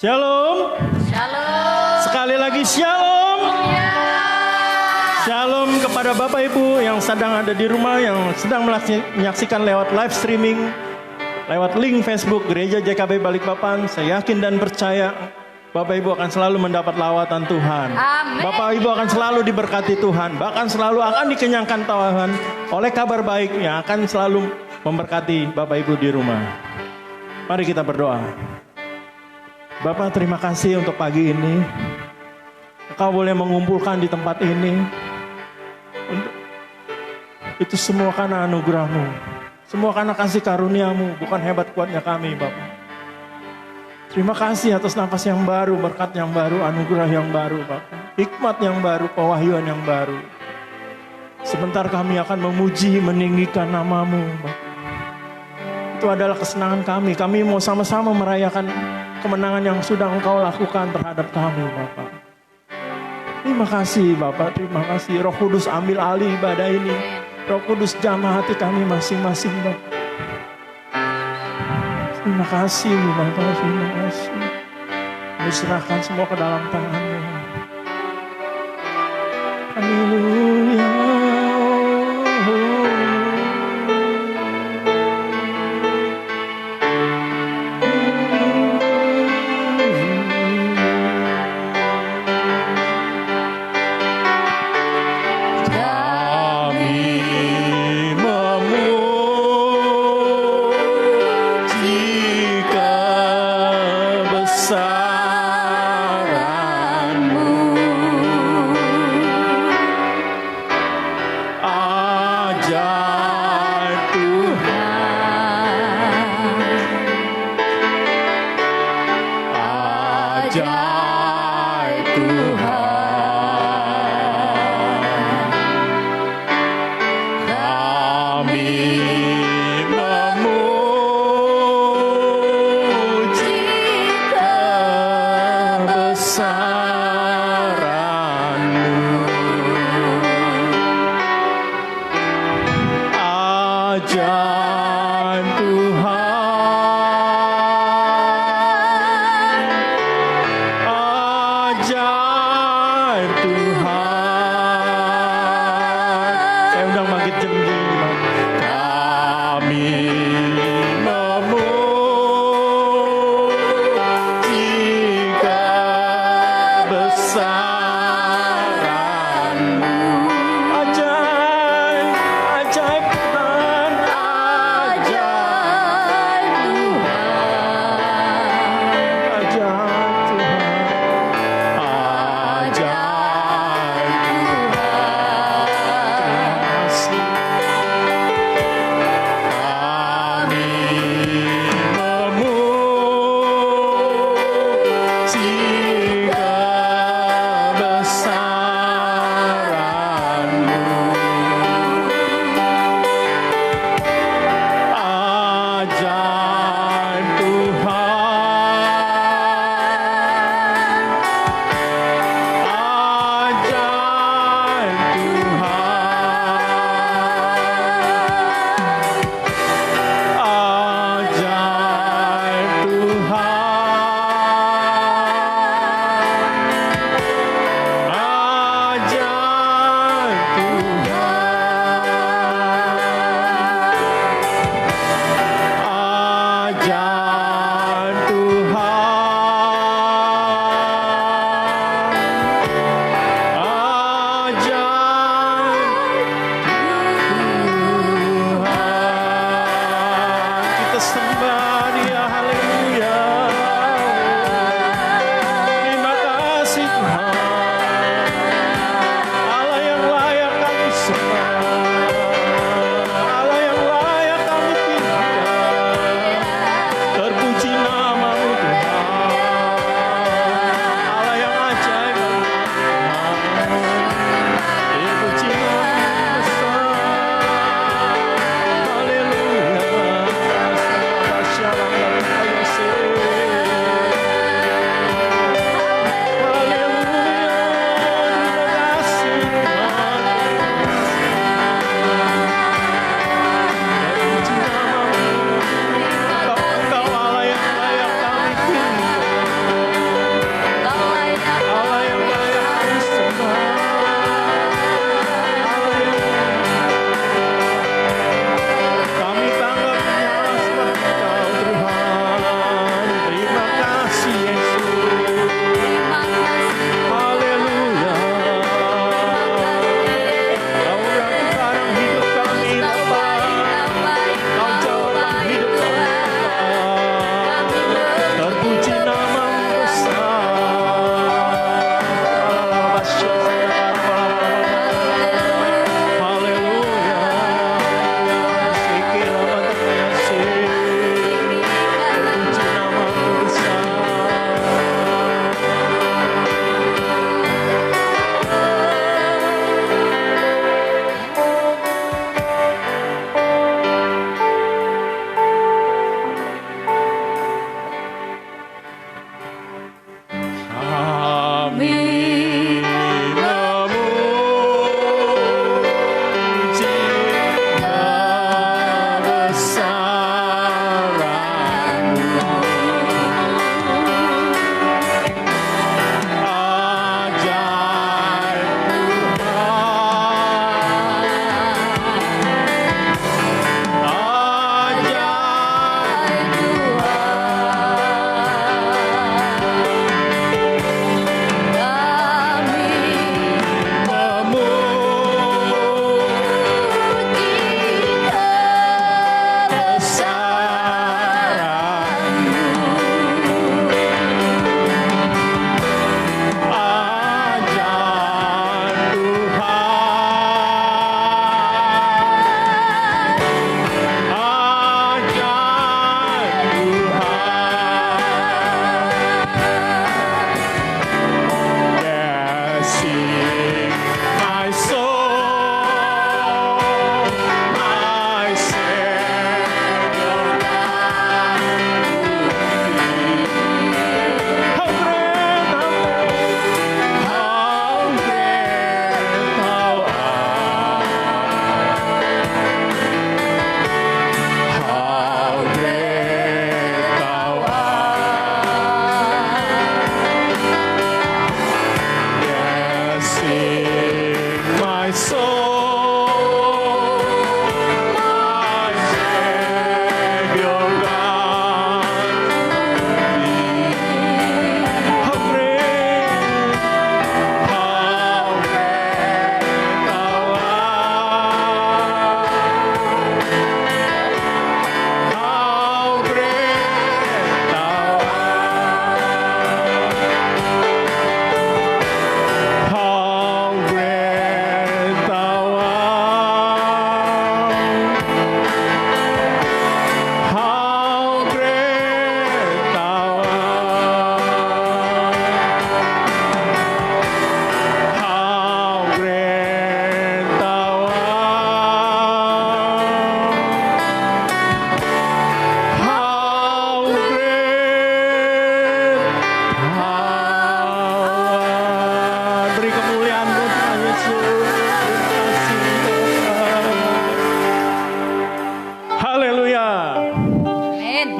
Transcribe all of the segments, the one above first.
Shalom. Shalom. Sekali lagi shalom. Ya. Shalom kepada Bapak Ibu yang sedang ada di rumah, yang sedang menyaksikan lewat live streaming, lewat link Facebook Gereja JKB Balikpapan. Saya yakin dan percaya Bapak Ibu akan selalu mendapat lawatan Tuhan. Amin. Bapak Ibu akan selalu diberkati Tuhan, bahkan selalu akan dikenyangkan Tuhan oleh kabar baik yang akan selalu memberkati Bapak Ibu di rumah. Mari kita berdoa. Bapak, terima kasih untuk pagi ini. Engkau boleh mengumpulkan di tempat ini. Itu semua karena anugerah-Mu. Semua karena kasih karunia-Mu, bukan hebat kuatnya kami, Bapak. Terima kasih atas nafas yang baru, berkat yang baru, anugerah yang baru, Bapak. Hikmat yang baru, pewahyuan yang baru. Sebentar kami akan memuji, meninggikan nama-Mu, Bapak. Itu adalah kesenangan kami. Kami mau sama-sama merayakan kemenangan yang sudah Engkau lakukan terhadap kami, Bapak. Terima kasih, Bapak. Terima kasih. Roh Kudus ambil alih ibadah ini. Roh Kudus jamah hati kami masing-masing, Bapak. Terima kasih, Bapak. Terima kasih. Kami serahkan semua ke dalam tangan-Mu. Haleluya.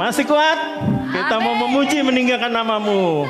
Masih kuat? Kita mau memuji meninggikan namamu.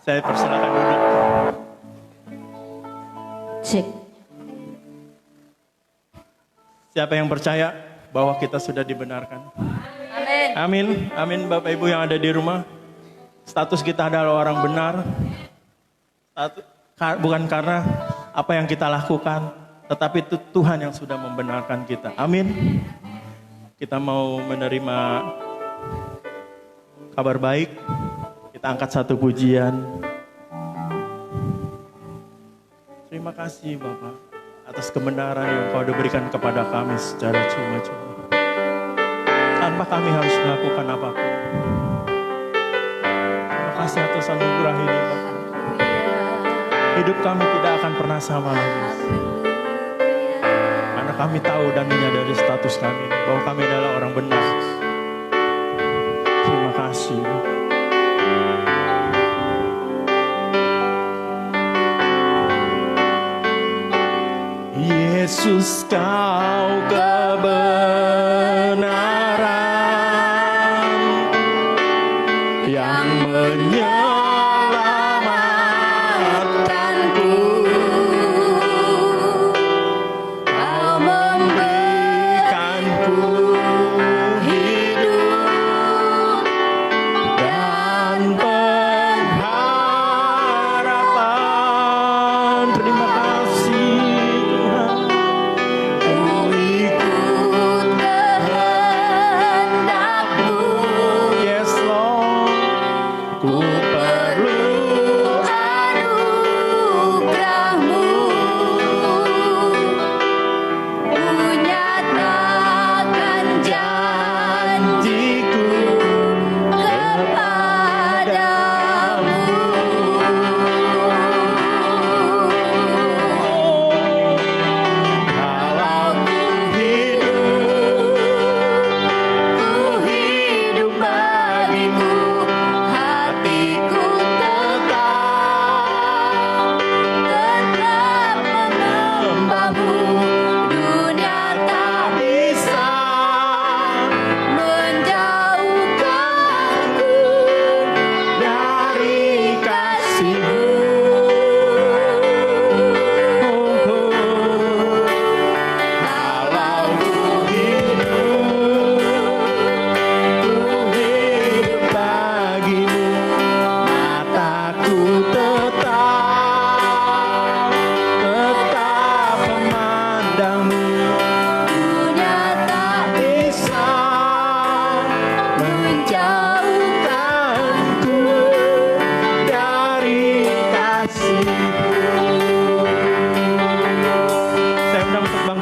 Saya persilakan duduk. Cek. Siapa yang percaya bahwa kita sudah dibenarkan? Amin. Amin. Amin Bapak Ibu yang ada di rumah. Status kita adalah orang benar. Bukan karena apa yang kita lakukan, tetapi itu Tuhan yang sudah membenarkan kita. Amin. Kita mau menerima kabar baik. Kita angkat satu pujian. Terima kasih Bapa atas kebenaran yang Kau sudah berikan kepada kami secara cuma-cuma. Tanpa kami harus melakukan apapun. Terima kasih atas anugerah ini Bapa. Hidup kami tidak akan pernah sama lagi. Karena kami tahu dan menyadari status kami bahwa kami adalah orang benar. Terima kasih. Yesus, Kau kebenaran yang menyelamatkanku. Kau memberikanku hidup dan pengharapan. Terima kasih.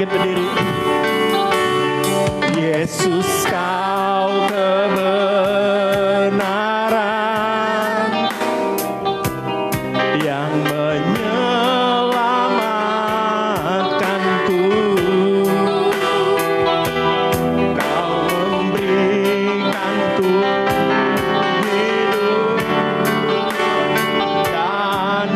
Berdiri. Yesus, Kau kebenaran yang menyelamatkanku. Kau memberikanku hidup dan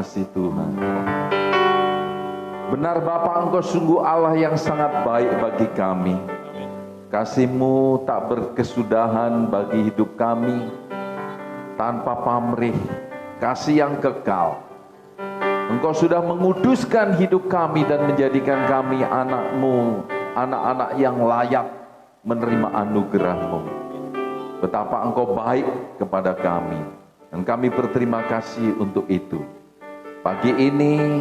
kasih Tuhan. Benar Bapa, Engkau sungguh Allah yang sangat baik bagi kami. Kasih-Mu tak berkesudahan bagi hidup kami, tanpa pamrih, kasih yang kekal. Engkau sudah menguduskan hidup kami dan menjadikan kami anak-Mu, anak-anak yang layak menerima anugerah-Mu. Betapa Engkau baik kepada kami, dan kami berterima kasih untuk itu. Pagi ini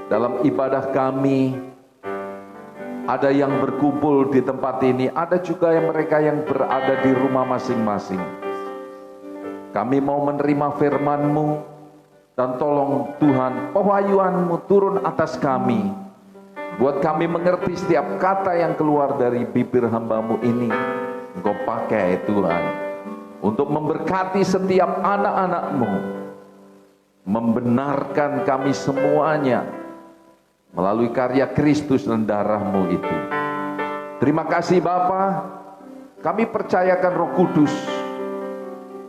dalam ibadah kami, ada yang berkumpul di tempat ini, ada juga yang mereka yang berada di rumah masing-masing. Kami mau menerima firman-Mu, dan tolong Tuhan, pewahyuan-Mu turun atas kami, buat kami mengerti setiap kata yang keluar dari bibir hamba-Mu ini. Engkau pakai Tuhan, untuk memberkati setiap anak-anak-Mu, membenarkan kami semuanya, melalui karya Kristus dan darah-Mu itu. Terima kasih Bapa, kami percayakan Roh Kudus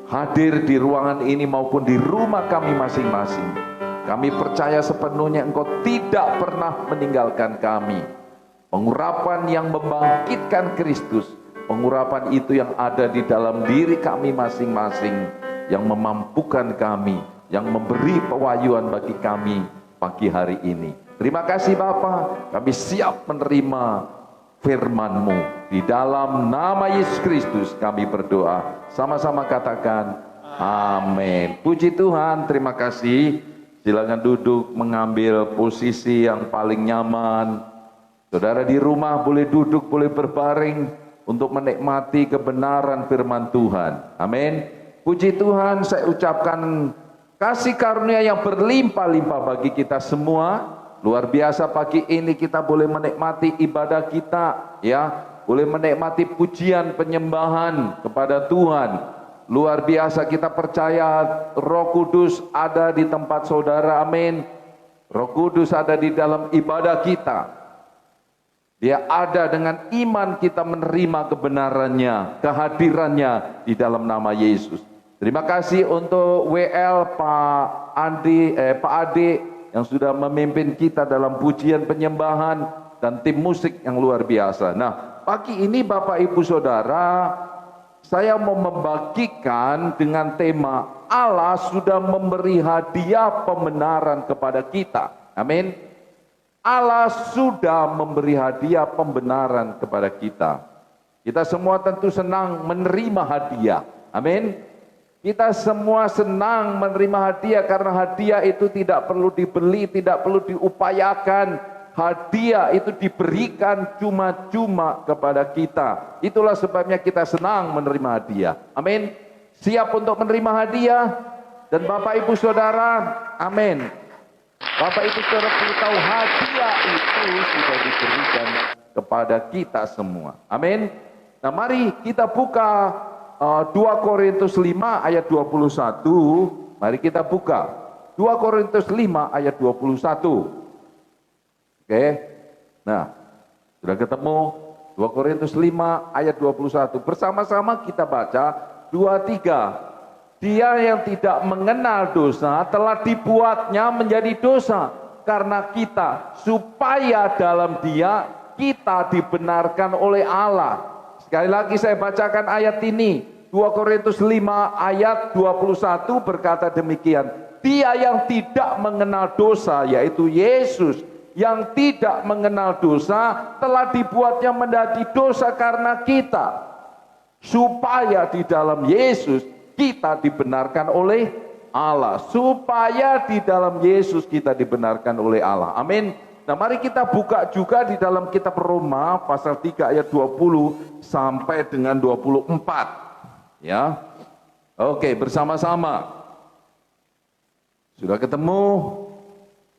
hadir di ruangan ini maupun di rumah kami masing-masing. Kami percaya sepenuhnya Engkau tidak pernah meninggalkan kami. Pengurapan yang membangkitkan Kristus, pengurapan itu yang ada di dalam diri kami masing-masing, yang memampukan kami, yang memberi pewahyuan bagi kami pagi hari ini. Terima kasih Bapa, kami siap menerima firman-Mu. Di dalam nama Yesus Kristus kami berdoa. Sama-sama katakan amin. Puji Tuhan, terima kasih. Silakan duduk, mengambil posisi yang paling nyaman. Saudara di rumah boleh duduk, boleh berbaring untuk menikmati kebenaran firman Tuhan. Amin. Puji Tuhan, saya ucapkan kasih karunia yang berlimpah-limpah bagi kita semua. Luar biasa pagi ini kita boleh menikmati ibadah kita, ya, boleh menikmati pujian penyembahan kepada Tuhan. Luar biasa, kita percaya Roh Kudus ada di tempat saudara, amin. Roh Kudus ada di dalam ibadah kita. Dia ada dengan iman kita menerima kebenarannya, kehadirannya di dalam nama Yesus. Terima kasih untuk WL Pak Ade yang sudah memimpin kita dalam pujian penyembahan dan tim musik yang luar biasa. Nah, pagi ini Bapak Ibu Saudara, saya mau membagikan dengan tema Allah sudah memberi hadiah pembenaran kepada kita. Amin. Allah sudah memberi hadiah pembenaran kepada kita. Kita semua tentu senang menerima hadiah. Amin. Kita semua senang menerima hadiah karena hadiah itu tidak perlu dibeli, tidak perlu diupayakan. Hadiah itu diberikan cuma-cuma kepada kita. Itulah sebabnya kita senang menerima hadiah. Amin. Siap untuk menerima hadiah? Dan Bapak Ibu Saudara, amin. Bapak Ibu Saudara perlu tahu hadiah itu sudah diberikan kepada kita semua. Amin. Nah, mari kita buka 2 Korintus 5 ayat 21. Mari kita buka 2 Korintus 5 ayat 21. Oke. Nah, sudah ketemu 2 Korintus 5 ayat 21. Bersama-sama kita baca 2-3. Dia yang tidak mengenal dosa telah dibuatnya menjadi dosa karena kita, supaya dalam Dia kita dibenarkan oleh Allah. Sekali lagi saya bacakan ayat ini. 2 Korintus 5 ayat 21 berkata demikian. Dia yang tidak mengenal dosa, yaitu Yesus, yang tidak mengenal dosa telah dibuatnya menjadi dosa karena kita, supaya di dalam Yesus kita dibenarkan oleh Allah. Supaya di dalam Yesus kita dibenarkan oleh Allah. Amin. Nah, mari kita buka juga di dalam kitab Roma pasal 3 ayat 20 sampai dengan 24. Ya. Oke, bersama-sama. Sudah ketemu?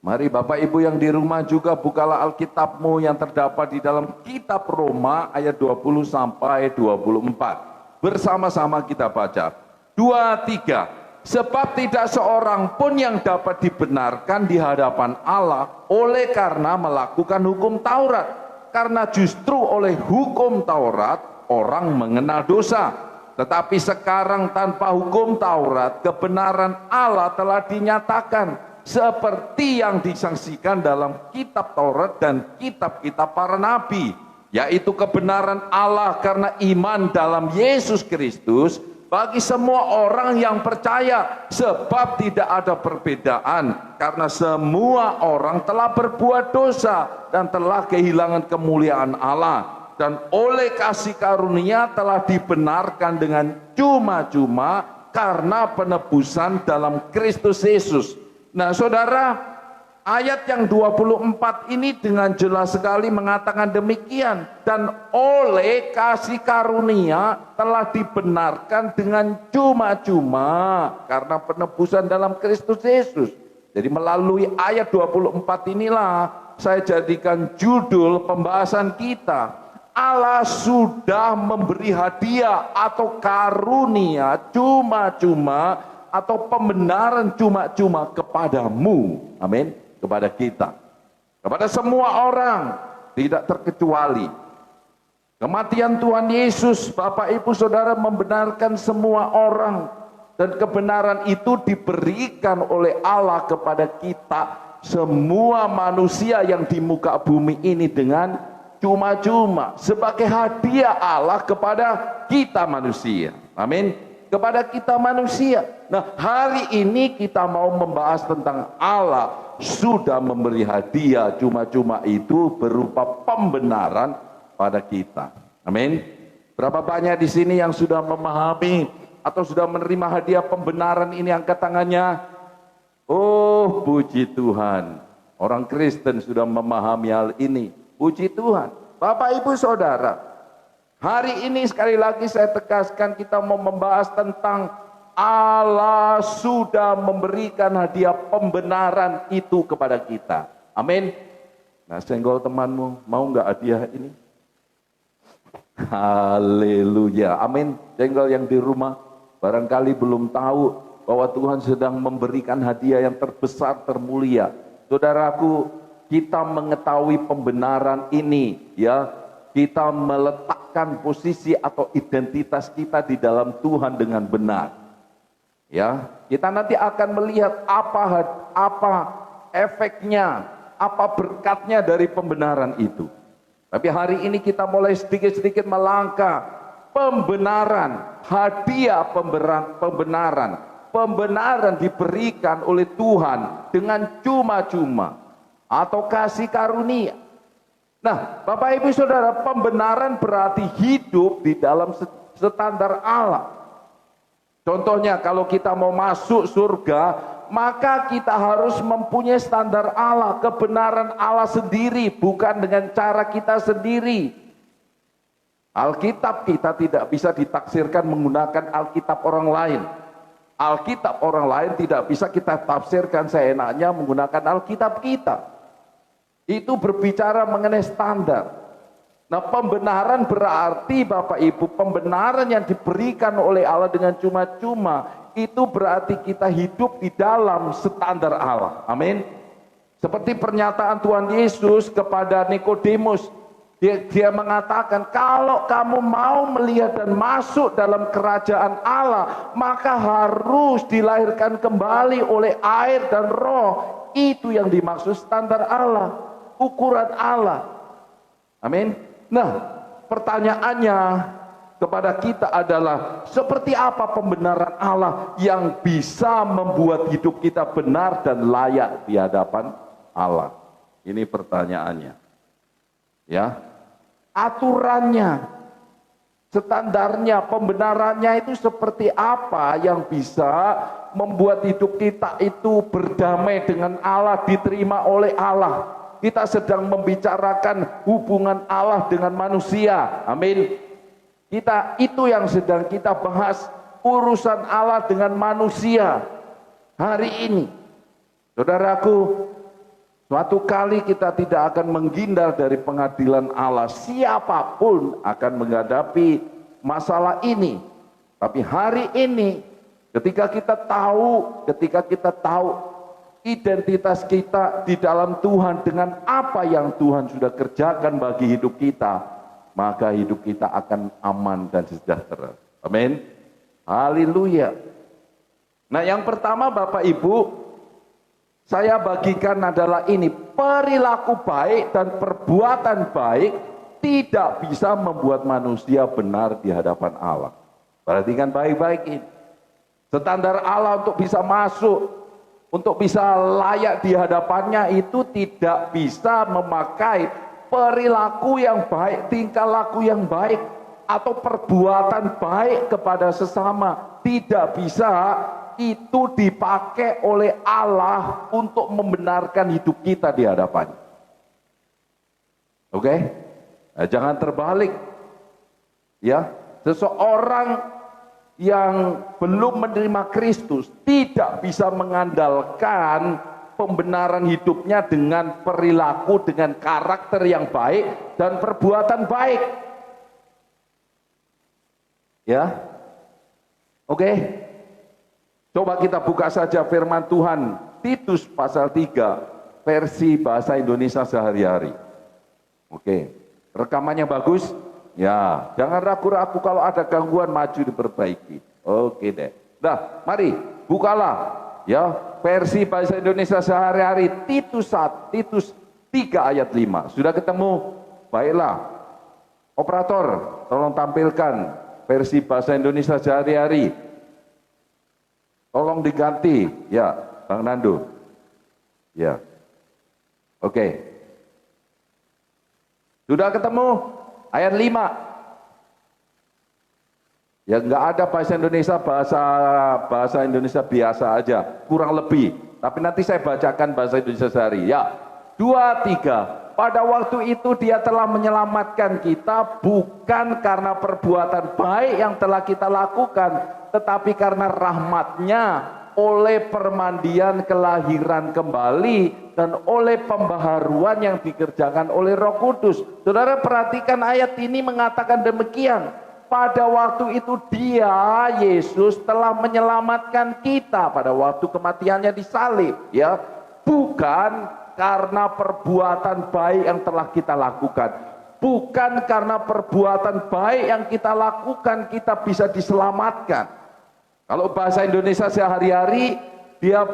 Mari Bapak Ibu yang di rumah juga bukalah Alkitabmu yang terdapat di dalam kitab Roma ayat 20 sampai 24. Bersama-sama kita baca. 2-3. Sebab tidak seorang pun yang dapat dibenarkan di hadapan Allah oleh karena melakukan hukum Taurat. Karena justru oleh hukum Taurat orang mengenal dosa. Tetapi sekarang tanpa hukum Taurat kebenaran Allah telah dinyatakan. seperti yang disaksikan dalam kitab Taurat dan kitab-kitab para nabi, yaitu kebenaran Allah karena iman dalam Yesus Kristus bagi semua orang yang percaya, sebab tidak ada perbedaan karena semua orang telah berbuat dosa dan telah kehilangan kemuliaan Allah, dan oleh kasih karunia telah dibenarkan dengan cuma-cuma karena penebusan dalam Kristus Yesus. Nah saudara, ayat yang 24 ini dengan jelas sekali mengatakan demikian. Dan oleh kasih karunia telah dibenarkan dengan cuma-cuma karena penebusan dalam Kristus Yesus. Jadi melalui ayat 24 inilah saya jadikan judul pembahasan kita. Allah sudah memberi hadiah atau karunia cuma-cuma atau pembenaran cuma-cuma kepadamu. Amin. Kepada kita, kepada semua orang, tidak terkecuali. Kematian Tuhan Yesus, Bapak Ibu Saudara, membenarkan semua orang, dan kebenaran itu diberikan oleh Allah kepada kita semua manusia yang di muka bumi ini dengan cuma-cuma, sebagai hadiah Allah kepada kita manusia. Amin. Kepada kita manusia. Nah, hari ini kita mau membahas tentang Allah sudah memberi hadiah cuma-cuma itu berupa pembenaran pada kita. Amin. Berapa banyak di sini yang sudah memahami atau sudah menerima hadiah pembenaran ini? Angkat tangannya. Oh, puji Tuhan. Orang Kristen sudah memahami hal ini. Puji Tuhan. Bapak Ibu Saudara, hari ini sekali lagi saya tegaskan kita mau membahas tentang Allah sudah memberikan hadiah pembenaran itu kepada kita. Amin. Nah, senggol temanmu, mau nggak hadiah ini? Haleluya. Amin. Senggol yang di rumah, barangkali belum tahu bahwa Tuhan sedang memberikan hadiah yang terbesar, termulia. Saudaraku, kita mengetahui pembenaran ini, ya, kita meletakkan posisi atau identitas kita di dalam Tuhan dengan benar. Ya, kita nanti akan melihat apa efeknya, apa berkatnya dari pembenaran itu. Tapi hari ini kita mulai sedikit-sedikit melangkah pembenaran, hadiah pembenaran. Pembenaran diberikan oleh Tuhan dengan cuma-cuma atau kasih karunia. Nah, Bapak Ibu Saudara, pembenaran berarti hidup di dalam standar Allah. Contohnya kalau kita mau masuk surga, maka kita harus mempunyai standar Allah, kebenaran Allah sendiri, bukan dengan cara kita sendiri. Alkitab kita tidak bisa ditaksirkan menggunakan Alkitab orang lain. Alkitab orang lain tidak bisa kita tafsirkan seenaknya menggunakan Alkitab kita. Itu berbicara mengenai standar. Nah, pembenaran berarti Bapak Ibu, pembenaran yang diberikan oleh Allah dengan cuma-cuma, itu berarti kita hidup di dalam standar Allah. Amin. Seperti pernyataan Tuhan Yesus kepada Nikodemus, dia mengatakan, kalau kamu mau melihat dan masuk dalam kerajaan Allah, maka harus dilahirkan kembali oleh air dan roh. Itu yang dimaksud standar Allah, ukuran Allah. Amin. Nah, pertanyaannya kepada kita adalah, seperti apa pembenaran Allah yang bisa membuat hidup kita benar dan layak di hadapan Allah? Ini pertanyaannya. Ya, aturannya, standarnya, pembenarannya itu seperti apa yang bisa membuat hidup kita itu berdamai dengan Allah, diterima oleh Allah. Kita sedang membicarakan hubungan Allah dengan manusia. Amin. Itu yang sedang kita bahas, urusan Allah dengan manusia hari ini. Saudaraku, suatu kali kita tidak akan menghindar dari pengadilan Allah. Siapapun akan menghadapi masalah ini. Tapi hari ini, ketika kita tahu identitas kita di dalam Tuhan dengan apa yang Tuhan sudah kerjakan bagi hidup kita, maka hidup kita akan aman dan sejahtera. Amin. Haleluya. Nah, yang pertama Bapak Ibu, saya bagikan adalah ini, perilaku baik dan perbuatan baik tidak bisa membuat manusia benar di hadapan Allah. Perhatikan baik-baik ini. Standar Allah untuk bisa masuk, untuk bisa layak di hadapannya itu tidak bisa memakai perilaku yang baik, tingkah laku yang baik, atau perbuatan baik kepada sesama. Tidak bisa itu dipakai oleh Allah untuk membenarkan hidup kita di hadapannya. Oke? Nah, jangan terbalik. Ya, seseorang yang belum menerima Kristus tidak bisa mengandalkan pembenaran hidupnya dengan perilaku, dengan karakter yang baik dan perbuatan baik. Ya. Oke. Coba kita buka saja firman Tuhan, Titus pasal 3, versi bahasa Indonesia sehari-hari. Oke. Rekamannya bagus? Ya, jangan ragu-ragu, kalau ada gangguan maju diperbaiki. Oke deh. Nah, mari bukalah ya versi bahasa Indonesia sehari-hari, Titus 3 ayat 5. Sudah ketemu? Baiklah. Operator, tolong tampilkan versi bahasa Indonesia sehari-hari. Tolong diganti, ya, Bang Nando. Ya. Oke. Sudah ketemu? Ayat 5. Ya, nggak ada bahasa Indonesia, bahasa Indonesia biasa aja, kurang lebih. Tapi nanti saya bacakan bahasa Indonesia sehari. Ya. 2, 3. Pada waktu itu dia telah menyelamatkan kita bukan karena perbuatan baik yang telah kita lakukan, tetapi karena rahmatnya, oleh permandian kelahiran kembali dan oleh pembaharuan yang dikerjakan oleh Roh Kudus. Saudara perhatikan ayat ini mengatakan demikian. Pada waktu itu dia, Yesus, telah menyelamatkan kita pada waktu kematiannya disalib, ya, bukan karena perbuatan baik yang telah kita lakukan. Bukan karena perbuatan baik yang kita lakukan kita bisa diselamatkan. Kalau bahasa Indonesia sehari-hari dia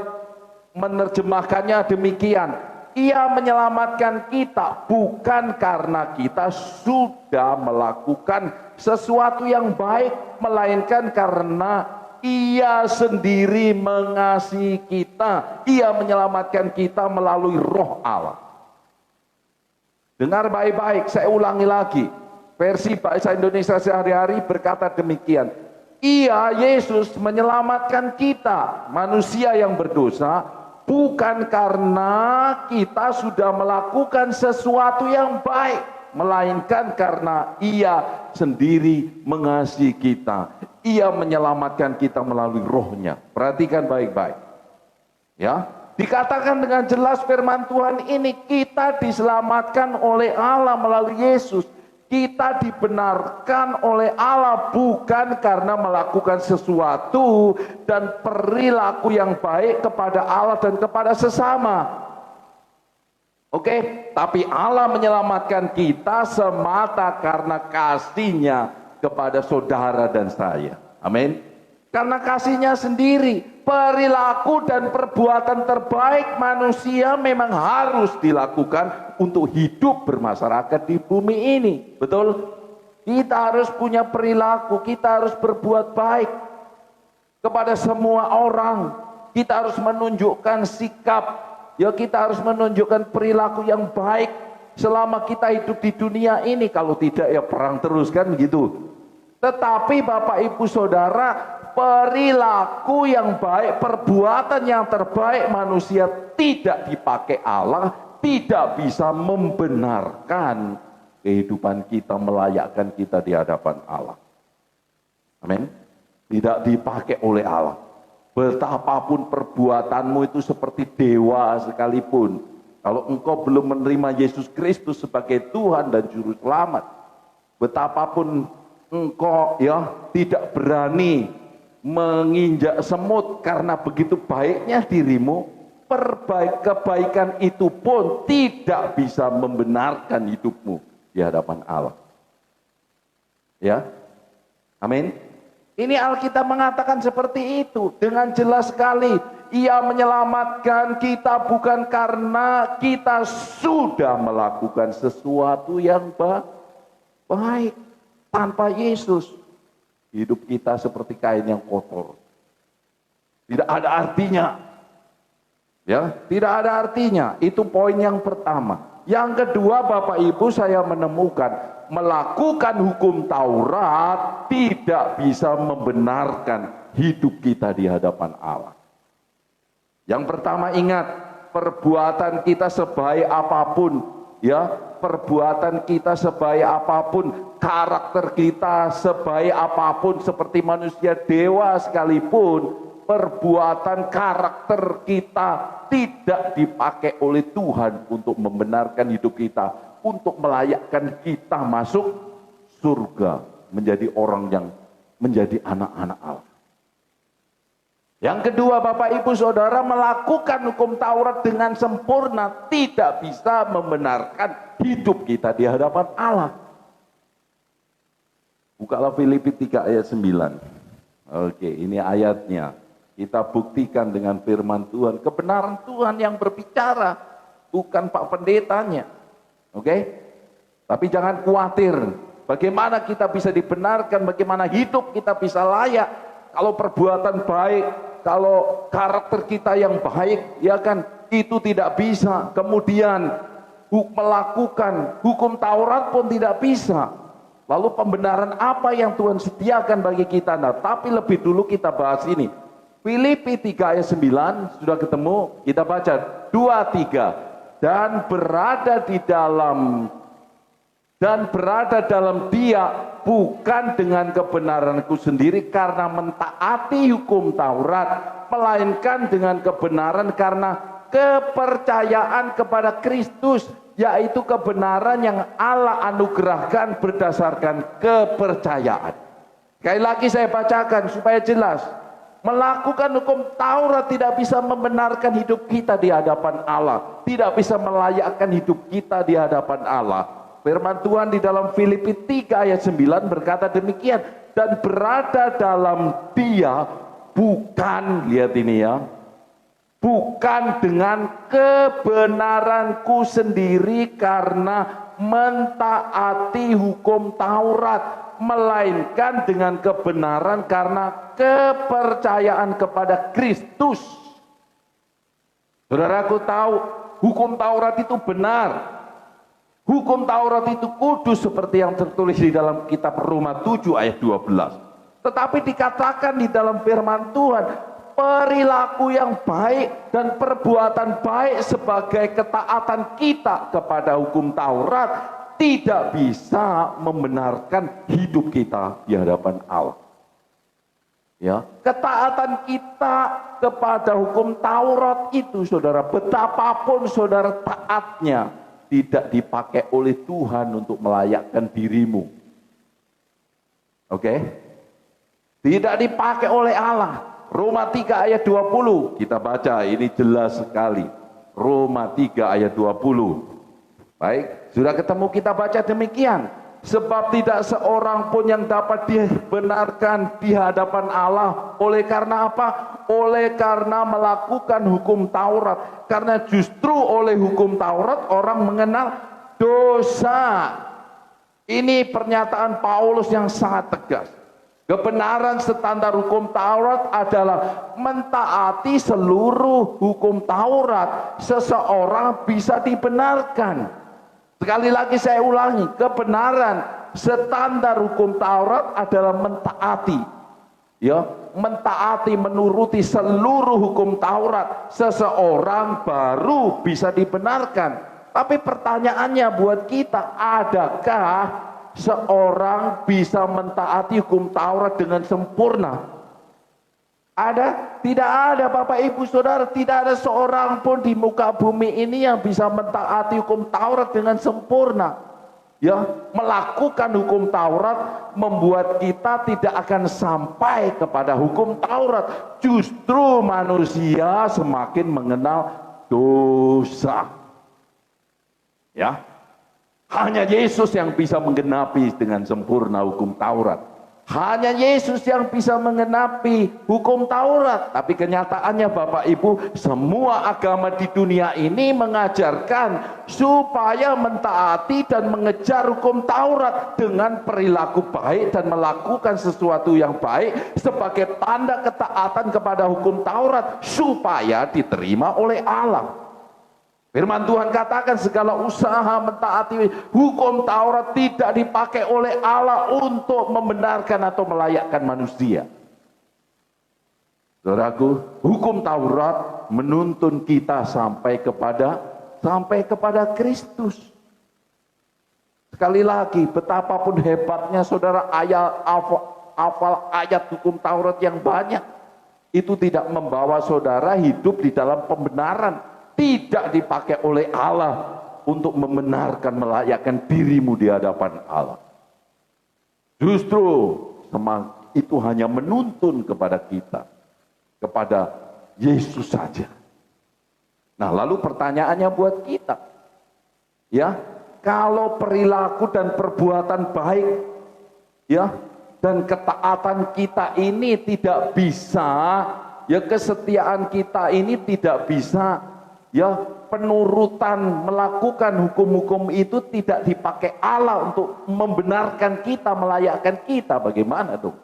menerjemahkannya demikian. Ia menyelamatkan kita bukan karena kita sudah melakukan sesuatu yang baik, melainkan karena Ia sendiri mengasihi kita. Ia menyelamatkan kita melalui Roh Allah. Dengar baik-baik, saya ulangi lagi. Versi bahasa Indonesia sehari-hari berkata demikian. Ia, Yesus, menyelamatkan kita, manusia yang berdosa, bukan karena kita sudah melakukan sesuatu yang baik, melainkan karena Ia sendiri mengasihi kita. Ia menyelamatkan kita melalui Roh-Nya. Perhatikan baik-baik. Ya, dikatakan dengan jelas firman Tuhan ini, kita diselamatkan oleh Allah melalui Yesus. Kita dibenarkan oleh Allah bukan karena melakukan sesuatu dan perilaku yang baik kepada Allah dan kepada sesama. Oke, tapi Allah menyelamatkan kita semata karena kasih-Nya kepada saudara dan saya. Amin. Karena kasih-Nya sendiri. Perilaku dan perbuatan terbaik manusia memang harus dilakukan untuk hidup bermasyarakat di bumi ini. Betul? Kita harus punya perilaku, kita harus berbuat baik kepada semua orang. Kita harus menunjukkan sikap, ya, kita harus menunjukkan perilaku yang baik selama kita hidup di dunia ini. Kalau tidak ya perang terus kan gitu. Tetapi Bapak Ibu Saudara, perilaku yang baik, perbuatan yang terbaik manusia tidak dipakai Allah, tidak bisa membenarkan kehidupan kita, melayakkan kita di hadapan Allah. Amin. Tidak dipakai oleh Allah. Betapapun perbuatanmu itu seperti dewa sekalipun, kalau engkau belum menerima Yesus Kristus sebagai Tuhan dan Juru Selamat, betapapun engkau ya tidak berani menginjak semut karena begitu baiknya dirimu, kebaikan itu pun tidak bisa membenarkan hidupmu di hadapan Allah. Ya, amin. Ini Alkitab mengatakan seperti itu dengan jelas sekali. Ia menyelamatkan kita bukan karena kita sudah melakukan sesuatu yang baik. Tanpa Yesus, hidup kita seperti kain yang kotor. Tidak ada artinya. Ya, tidak ada artinya. Itu poin yang pertama. Yang kedua, Bapak Ibu, saya menemukan melakukan hukum Taurat tidak bisa membenarkan hidup kita di hadapan Allah. Yang pertama, ingat, perbuatan kita sebaik apapun, ya, perbuatan kita sebaik apapun, karakter kita sebaik apapun, seperti manusia dewa sekalipun, perbuatan karakter kita tidak dipakai oleh Tuhan untuk membenarkan hidup kita, untuk melayakkan kita masuk surga, menjadi orang yang menjadi anak-anak Allah. Yang kedua, Bapak Ibu Saudara, melakukan hukum Taurat dengan sempurna tidak bisa membenarkan hidup kita di hadapan Allah. Bukalah Filipi 3 ayat 9. Oke, ini ayatnya. Kita buktikan dengan firman Tuhan. Kebenaran Tuhan yang berbicara, bukan Pak Pendetanya. Oke? Tapi jangan khawatir. Bagaimana kita bisa dibenarkan, bagaimana hidup kita bisa layak. Kalau perbuatan baik, kalau karakter kita yang baik, ya kan, itu tidak bisa. Kemudian melakukan hukum Taurat pun tidak bisa. Lalu pembenaran apa yang Tuhan sediakan bagi kita? Nah, tapi lebih dulu kita bahas ini. Filipi 3 ayat 9, sudah ketemu? Kita baca 2-3. Dan berada dalam Dia bukan dengan kebenaranku sendiri karena mentaati hukum Taurat, melainkan dengan kebenaran karena kepercayaan kepada Kristus, yaitu kebenaran yang Allah anugerahkan berdasarkan kepercayaan. Sekali lagi saya bacakan supaya jelas. Melakukan hukum Taurat tidak bisa membenarkan hidup kita di hadapan Allah, tidak bisa melayakkan hidup kita di hadapan Allah. Firman Tuhan di dalam Filipi 3 ayat 9 berkata demikian, dan berada dalam Dia bukan, lihat ini ya, bukan dengan kebenaranku sendiri karena mentaati hukum Taurat, melainkan dengan kebenaran karena kepercayaan kepada Kristus. Saudaraku tahu hukum Taurat itu benar. Hukum Taurat itu kudus seperti yang tertulis di dalam kitab Roma 7 ayat 12. Tetapi dikatakan di dalam firman Tuhan, perilaku yang baik dan perbuatan baik sebagai ketaatan kita kepada hukum Taurat tidak bisa membenarkan hidup kita di hadapan Allah. Ya, ketaatan kita kepada hukum Taurat itu, saudara, betapapun saudara taatnya, tidak dipakai oleh Tuhan untuk melayakkan dirimu. Oke? Tidak dipakai oleh Allah. Roma 3 ayat 20. Kita baca, ini jelas sekali. Roma 3 ayat 20. Baik, sudah ketemu, kita baca demikian. Sebab tidak seorang pun yang dapat dibenarkan di hadapan Allah. Oleh karena apa? Oleh karena melakukan hukum Taurat. Karena justru oleh hukum Taurat orang mengenal dosa. Ini pernyataan Paulus yang sangat tegas. Kebenaran standar hukum Taurat adalah mentaati seluruh hukum Taurat. Seseorang bisa dibenarkan. Sekali lagi saya ulangi, kebenaran standar hukum Taurat adalah mentaati. Ya, mentaati, menuruti seluruh hukum Taurat. Seseorang baru bisa dibenarkan. Tapi pertanyaannya buat kita, adakah seorang bisa mentaati hukum Taurat dengan sempurna? Ada? Tidak ada, Bapak Ibu Saudara. Tidak ada seorang pun di muka bumi ini yang bisa mentaati hukum Taurat dengan sempurna. Ya, melakukan hukum Taurat membuat kita tidak akan sampai kepada hukum Taurat. Justru manusia semakin mengenal dosa. Ya, hanya Yesus yang bisa menggenapi dengan sempurna hukum Taurat. Hanya Yesus yang bisa mengenapi hukum Taurat. Tapi kenyataannya Bapak Ibu, semua agama di dunia ini mengajarkan supaya mentaati dan mengejar hukum Taurat dengan perilaku baik dan melakukan sesuatu yang baik sebagai tanda ketaatan kepada hukum Taurat supaya diterima oleh Allah. Firman Tuhan katakan segala usaha mentaati hukum Taurat tidak dipakai oleh Allah untuk membenarkan atau melayakkan manusia. Saudaraku, hukum Taurat menuntun kita sampai kepada Kristus. Sekali lagi, betapapun hebatnya saudara hafal ayat hukum Taurat yang banyak, itu tidak membawa saudara hidup di dalam pembenaran. Tidak dipakai oleh Allah untuk membenarkan, melayakkan dirimu di hadapan Allah. Justru itu hanya menuntun kepada kita, kepada Yesus saja. Nah, lalu pertanyaannya buat kita, ya, kalau perilaku dan perbuatan baik, ya, dan ketaatan kita ini tidak bisa, ya, kesetiaan kita ini tidak bisa, ya, penurutan melakukan hukum-hukum itu tidak dipakai Allah untuk membenarkan kita, melayakkan kita, bagaimana dong?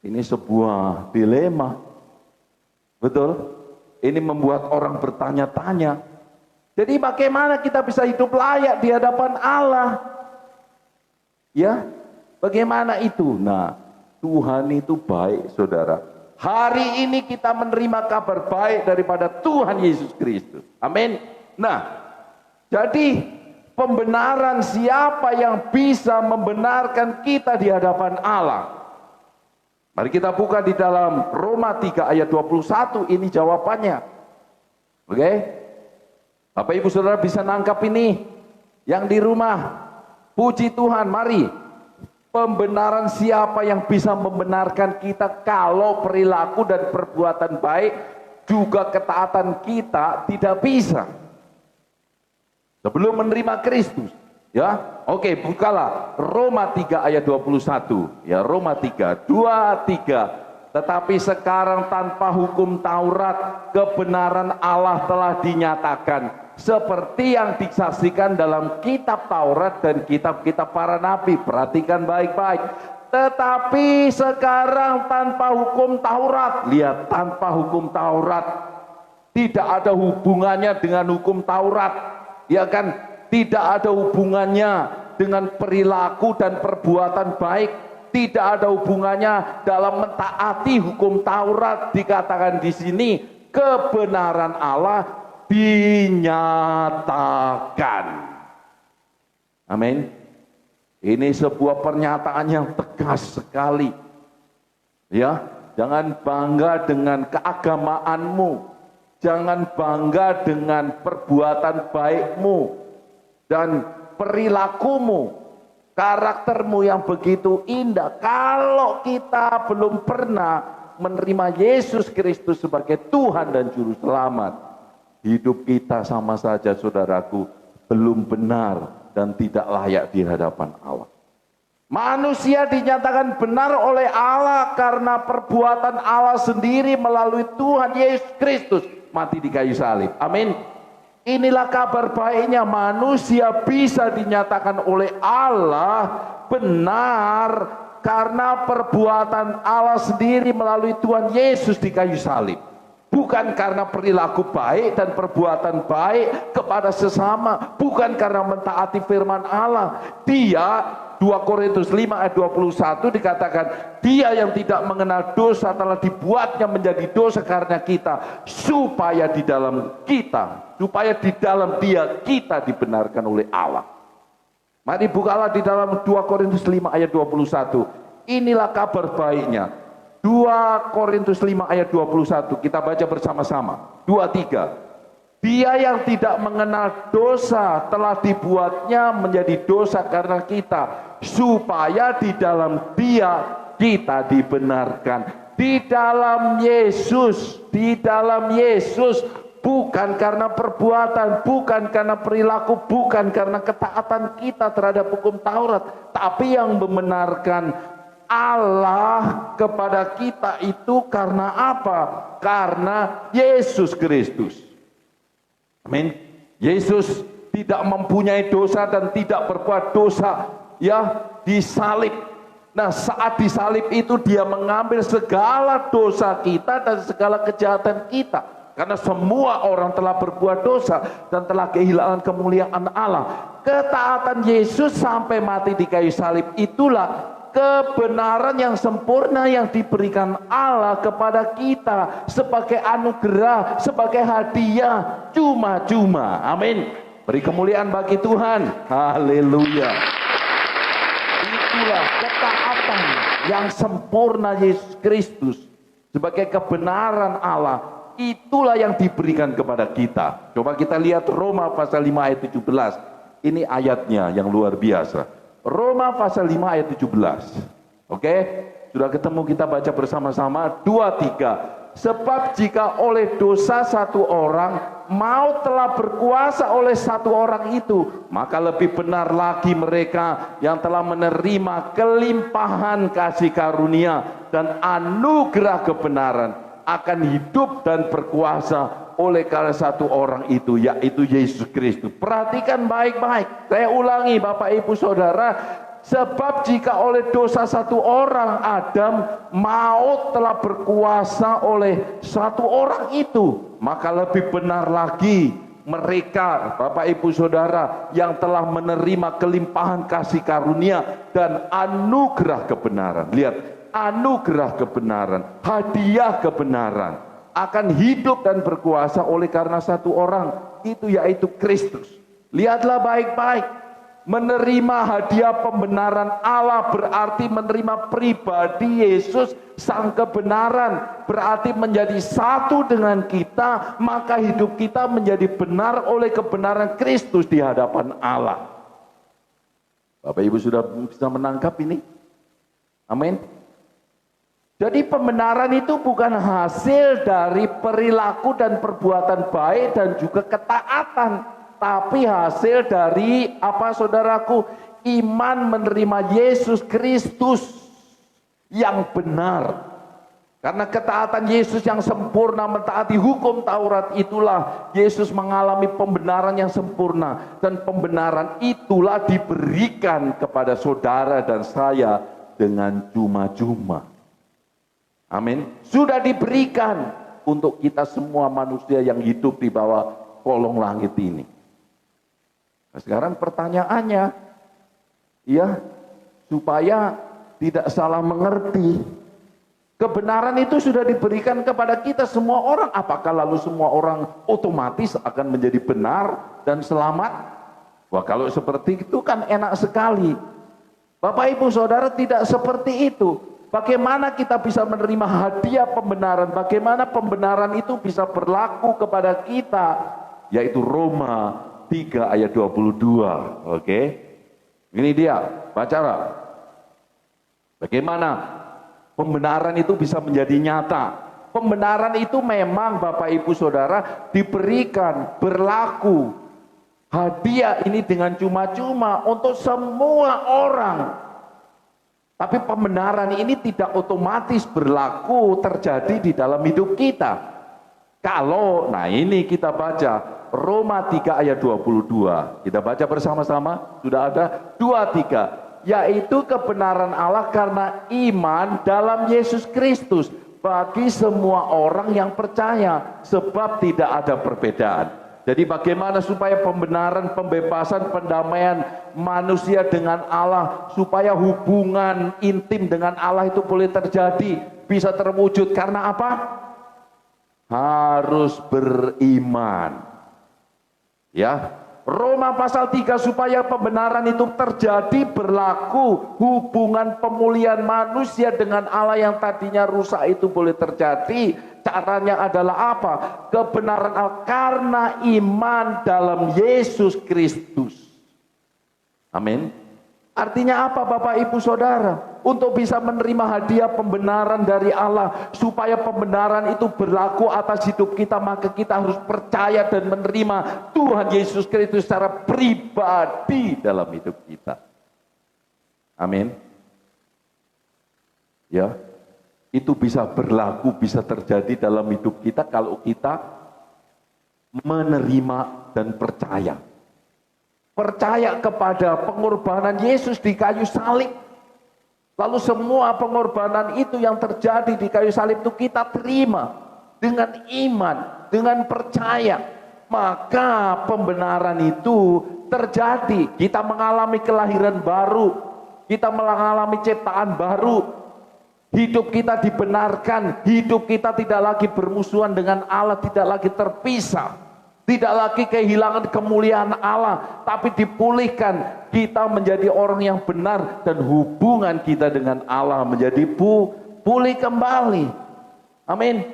Ini sebuah dilema. Betul? Ini membuat orang bertanya-tanya. Jadi bagaimana kita bisa hidup layak di hadapan Allah? Ya, bagaimana itu? Nah, Tuhan itu baik, saudara. Hari ini kita menerima kabar baik daripada Tuhan Yesus Kristus. Amin. Nah, jadi pembenaran siapa yang bisa membenarkan kita di hadapan Allah? Mari kita buka di dalam Roma 3 ayat 21, ini jawabannya. Oke? Bapak Ibu Saudara bisa nangkap ini? Yang di rumah, puji Tuhan, mari. Pembenaran siapa yang bisa membenarkan kita kalau perilaku dan perbuatan baik juga ketaatan kita tidak bisa. Sebelum menerima Kristus, ya. Oke, bukalah Roma 3 ayat 21. Ya, Roma 3, 23. Tetapi sekarang tanpa hukum Taurat, kebenaran Allah telah dinyatakan seperti yang disaksikan dalam kitab Taurat dan kitab-kitab para nabi. Perhatikan baik-baik. Tetapi sekarang tanpa hukum Taurat. Lihat, tanpa hukum Taurat. Tidak ada hubungannya dengan hukum Taurat. Ya kan? Tidak ada hubungannya dengan perilaku dan perbuatan baik. Tidak ada hubungannya dalam mentaati hukum Taurat. Dikatakan di sini kebenaran Allah dinyatakan. Amin. Ini sebuah pernyataan yang tegas sekali. Ya, jangan bangga dengan keagamaanmu. Jangan bangga dengan perbuatan baikmu dan perilakumu, karaktermu yang begitu indah. Kalau kita belum pernah menerima Yesus Kristus sebagai Tuhan dan Juru Selamat, hidup kita sama saja, saudaraku, belum benar dan tidak layak di hadapan Allah. Manusia dinyatakan benar oleh Allah karena perbuatan Allah sendiri melalui Tuhan Yesus Kristus mati di kayu salib. Amin. Inilah kabar baiknya, manusia bisa dinyatakan oleh Allah benar karena perbuatan Allah sendiri melalui Tuhan Yesus di kayu salib. Bukan karena perilaku baik dan perbuatan baik kepada sesama, bukan karena mentaati firman Allah. Dia, 2 Korintus 5 ayat 21 dikatakan, dia yang tidak mengenal dosa telah dibuatnya menjadi dosa karena kita, supaya di dalam dia kita dibenarkan oleh Allah. Mari bukalah di dalam 2 Korintus 5 ayat 21. Inilah kabar baiknya. 2 Korintus 5 ayat 21, kita baca bersama-sama. 2, 3. Dia yang tidak mengenal dosa telah dibuatnya menjadi dosa karena kita, supaya di dalam dia kita dibenarkan. Di dalam Yesus bukan karena perbuatan, bukan karena perilaku, bukan karena ketaatan kita terhadap hukum Taurat, tapi yang membenarkan Allah kepada kita itu karena apa? Karena Yesus Kristus. Amin. Yesus tidak mempunyai dosa dan tidak berbuat dosa, ya, disalib. Nah, saat disalib itu dia mengambil segala dosa kita dan segala kejahatan kita. Karena semua orang telah berbuat dosa dan telah kehilangan kemuliaan Allah. Ketaatan Yesus sampai mati di kayu salib itulah kebenaran yang sempurna yang diberikan Allah kepada kita sebagai anugerah, sebagai hadiah cuma-cuma. Amin. Beri kemuliaan bagi Tuhan. Haleluya. Itulah ketaatan yang sempurna Yesus Kristus sebagai kebenaran Allah. Itulah yang diberikan kepada kita. Coba kita lihat Roma pasal 5 ayat 17. Ini ayatnya yang luar biasa. Roma pasal 5 ayat 17. Oke? Sudah ketemu, kita baca bersama-sama. 2, 3. Sebab jika oleh dosa satu orang maut telah berkuasa oleh satu orang itu, maka lebih benar lagi mereka yang telah menerima kelimpahan kasih karunia dan anugerah kebenaran akan hidup dan berkuasa oleh karena satu orang itu, yaitu Yesus Kristus. Perhatikan baik-baik. Saya ulangi Bapak Ibu Saudara, sebab jika oleh dosa satu orang Adam maut telah berkuasa oleh satu orang itu, maka lebih benar lagi mereka Bapak Ibu Saudara yang telah menerima kelimpahan kasih karunia dan anugerah kebenaran. Lihat, anugerah kebenaran, hadiah kebenaran akan hidup dan berkuasa oleh karena satu orang itu, yaitu Kristus. Lihatlah baik-baik. Menerima hadiah pembenaran Allah berarti menerima pribadi Yesus sang kebenaran, berarti menjadi satu dengan kita, maka hidup kita menjadi benar oleh kebenaran Kristus di hadapan Allah. Bapak Ibu sudah bisa menangkap ini? Amin. Jadi pembenaran itu bukan hasil dari perilaku dan perbuatan baik dan juga ketaatan, tapi hasil dari apa saudaraku? Iman menerima Yesus Kristus yang benar. Karena ketaatan Yesus yang sempurna mentaati hukum Taurat itulah Yesus mengalami pembenaran yang sempurna, dan pembenaran itulah diberikan kepada saudara dan saya dengan cuma-cuma. Amin. Sudah diberikan untuk kita semua manusia yang hidup di bawah kolong langit ini. Nah, sekarang pertanyaannya, ya, supaya tidak salah mengerti, kebenaran itu sudah diberikan kepada kita semua orang. Apakah lalu semua orang otomatis akan menjadi benar dan selamat? Wah, kalau seperti itu kan enak sekali. Bapak Ibu Saudara, tidak seperti itu. Bagaimana kita bisa menerima hadiah pembenaran? Bagaimana pembenaran itu bisa berlaku kepada kita? Yaitu Roma 3 ayat 22. Oke. Ini dia, bacalah. Bagaimana pembenaran itu bisa menjadi nyata? Pembenaran itu memang Bapak Ibu Saudara diberikan, berlaku. Hadiah ini dengan cuma-cuma untuk semua orang. Tapi pembenaran ini tidak otomatis berlaku terjadi di dalam hidup kita. Kalau, nah ini kita baca Roma 3 ayat 22. Kita baca bersama-sama, sudah ada 2, 3. Yaitu kebenaran Allah karena iman dalam Yesus Kristus bagi semua orang yang percaya, sebab tidak ada perbedaan. Jadi bagaimana supaya pembenaran, pembebasan, pendamaian manusia dengan Allah, supaya hubungan intim dengan Allah itu boleh terjadi, bisa terwujud. Karena apa? Harus beriman. Ya, Roma pasal 3, supaya pembenaran itu terjadi, berlaku, hubungan pemulihan manusia dengan Allah yang tadinya rusak itu boleh terjadi. Caranya adalah apa? Kebenaran Allah karena iman dalam Yesus Kristus. Amin. Artinya apa Bapak Ibu Saudara? Untuk bisa menerima hadiah pembenaran dari Allah, supaya pembenaran itu berlaku atas hidup kita, maka kita harus percaya dan menerima Tuhan Yesus Kristus secara pribadi dalam hidup kita. Amin. Ya, itu bisa berlaku, bisa terjadi dalam hidup kita kalau kita menerima dan percaya. Percaya kepada pengorbanan Yesus di kayu salib. Lalu semua pengorbanan itu yang terjadi di kayu salib itu kita terima dengan iman, dengan percaya. Maka pembenaran itu terjadi. Kita mengalami kelahiran baru. Kita mengalami ciptaan baru. Hidup kita dibenarkan. Hidup kita tidak lagi bermusuhan dengan Allah, tidak lagi terpisah. Tidak lagi kehilangan kemuliaan Allah, tapi dipulihkan. Kita menjadi orang yang benar dan hubungan kita dengan Allah menjadi pulih kembali. Amin.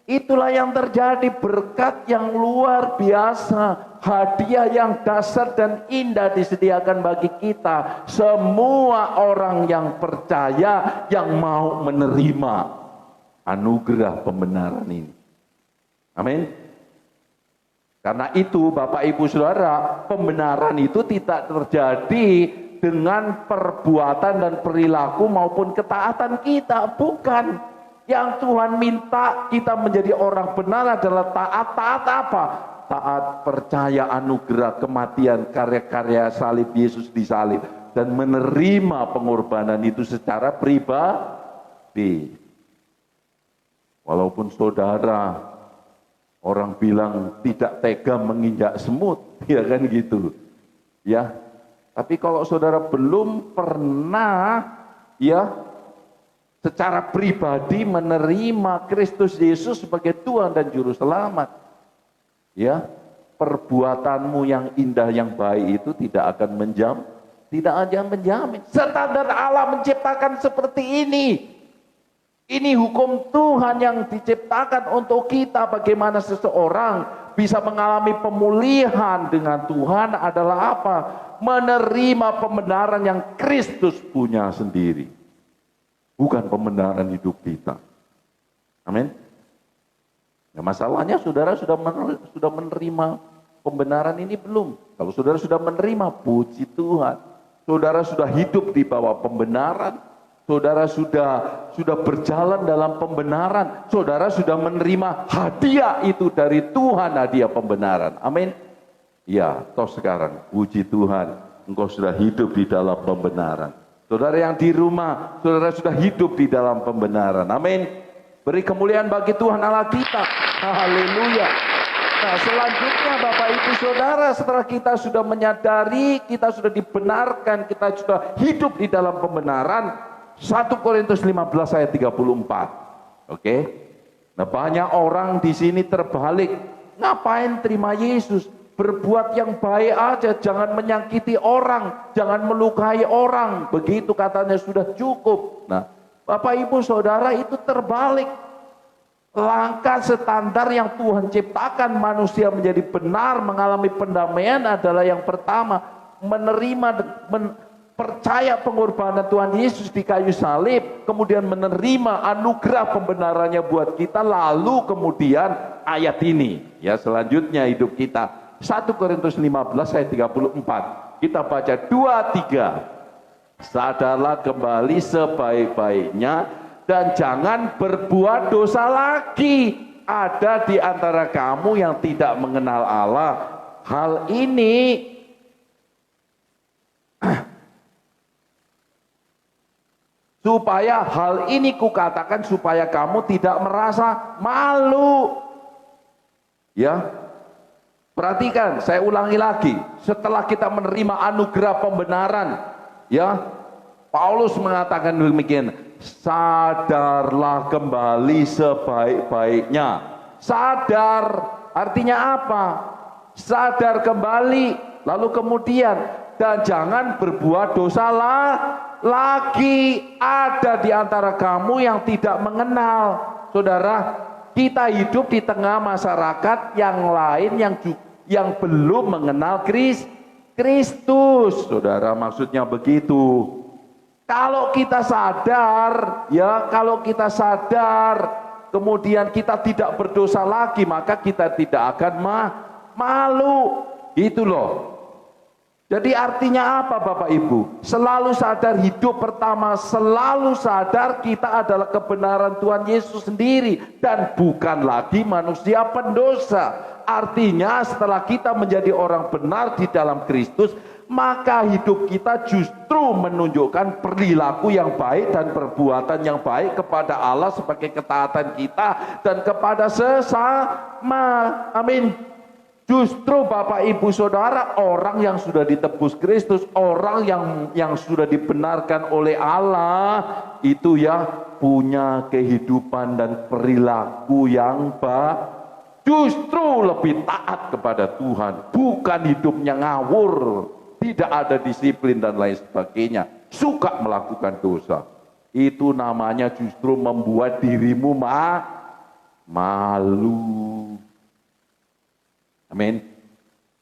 Itulah yang terjadi, berkat yang luar biasa, hadiah yang dahsyat dan indah disediakan bagi kita. Semua orang yang percaya, yang mau menerima anugerah pembenaran ini. Amin. Karena itu Bapak Ibu Saudara, pembenaran itu tidak terjadi dengan perbuatan dan perilaku maupun ketaatan kita. Bukan. Yang Tuhan minta kita menjadi orang benar adalah taat. Taat apa? Taat percaya anugerah kematian karya-karya salib Yesus di salib. Dan menerima pengorbanan itu secara pribadi. Walaupun saudara, orang bilang tidak tega menginjak semut, ya kan gitu. Ya. Tapi kalau saudara belum pernah ya secara pribadi menerima Kristus Yesus sebagai Tuhan dan juru selamat, ya, perbuatanmu yang indah yang baik itu tidak akan menjamin. Standar Allah menciptakan seperti ini. Ini hukum Tuhan yang diciptakan untuk kita. Bagaimana seseorang bisa mengalami pemulihan dengan Tuhan adalah apa? Menerima pembenaran yang Kristus punya sendiri. Bukan pembenaran hidup kita. Amin. Nah, masalahnya saudara sudah menerima pembenaran ini belum? Kalau saudara sudah menerima, puji Tuhan. Saudara sudah hidup di bawah pembenaran. Saudara sudah berjalan dalam pembenaran. Saudara sudah menerima hadiah itu dari Tuhan, hadiah pembenaran. Amin. Ya, toh sekarang puji Tuhan, engkau sudah hidup di dalam pembenaran. Saudara yang di rumah, saudara sudah hidup di dalam pembenaran. Amin. Beri kemuliaan bagi Tuhan Allah kita. Haleluya. Nah, selanjutnya Bapak Ibu Saudara, setelah kita sudah menyadari, kita sudah dibenarkan, kita sudah hidup di dalam pembenaran. 1 Korintus 15 ayat 34. Oke. Nah, banyak orang di sini terbalik. Ngapain terima Yesus? Berbuat yang baik aja, jangan menyakiti orang, jangan melukai orang. Begitu katanya sudah cukup. Nah, Bapak Ibu Saudara, itu terbalik. Langkah standar yang Tuhan ciptakan manusia menjadi benar, mengalami pendamaian adalah yang pertama, percaya pengorbanan Tuhan Yesus di kayu salib, kemudian menerima anugerah pembenarannya buat kita, lalu kemudian ayat ini, ya selanjutnya hidup kita. 1 Korintus 15 ayat 34. Kita baca 2-3. Sadarlah kembali sebaik-baiknya dan jangan berbuat dosa lagi. Ada di antara kamu yang tidak mengenal Allah. Hal ini supaya hal ini kukatakan supaya kamu tidak merasa malu. Ya. Perhatikan, saya ulangi lagi. Setelah kita menerima anugerah pembenaran, ya, Paulus mengatakan demikian, sadarlah kembali sebaik-baiknya. Sadar artinya apa? Sadar kembali, lalu kemudian dan jangan berbuat dosa lagi. Ada di antara kamu yang tidak mengenal. Saudara, kita hidup di tengah masyarakat yang lain yang belum mengenal Kristus. Saudara, maksudnya begitu. Kalau kita sadar, ya, kalau kita sadar, kemudian kita tidak berdosa lagi, maka kita tidak akan malu. Itu loh. Jadi artinya apa Bapak Ibu? Selalu sadar, hidup pertama selalu sadar kita adalah kebenaran Tuhan Yesus sendiri dan bukan lagi manusia pendosa. Artinya setelah kita menjadi orang benar di dalam Kristus, maka hidup kita justru menunjukkan perilaku yang baik dan perbuatan yang baik kepada Allah sebagai ketaatan kita dan kepada sesama. Amin. Justru Bapak Ibu Saudara, orang yang sudah ditebus Kristus, orang yang sudah dibenarkan oleh Allah, itu ya punya kehidupan dan perilaku yang baik, justru lebih taat kepada Tuhan, bukan hidupnya ngawur, tidak ada disiplin dan lain sebagainya, suka melakukan dosa. Itu namanya justru membuat dirimu malu. Amin.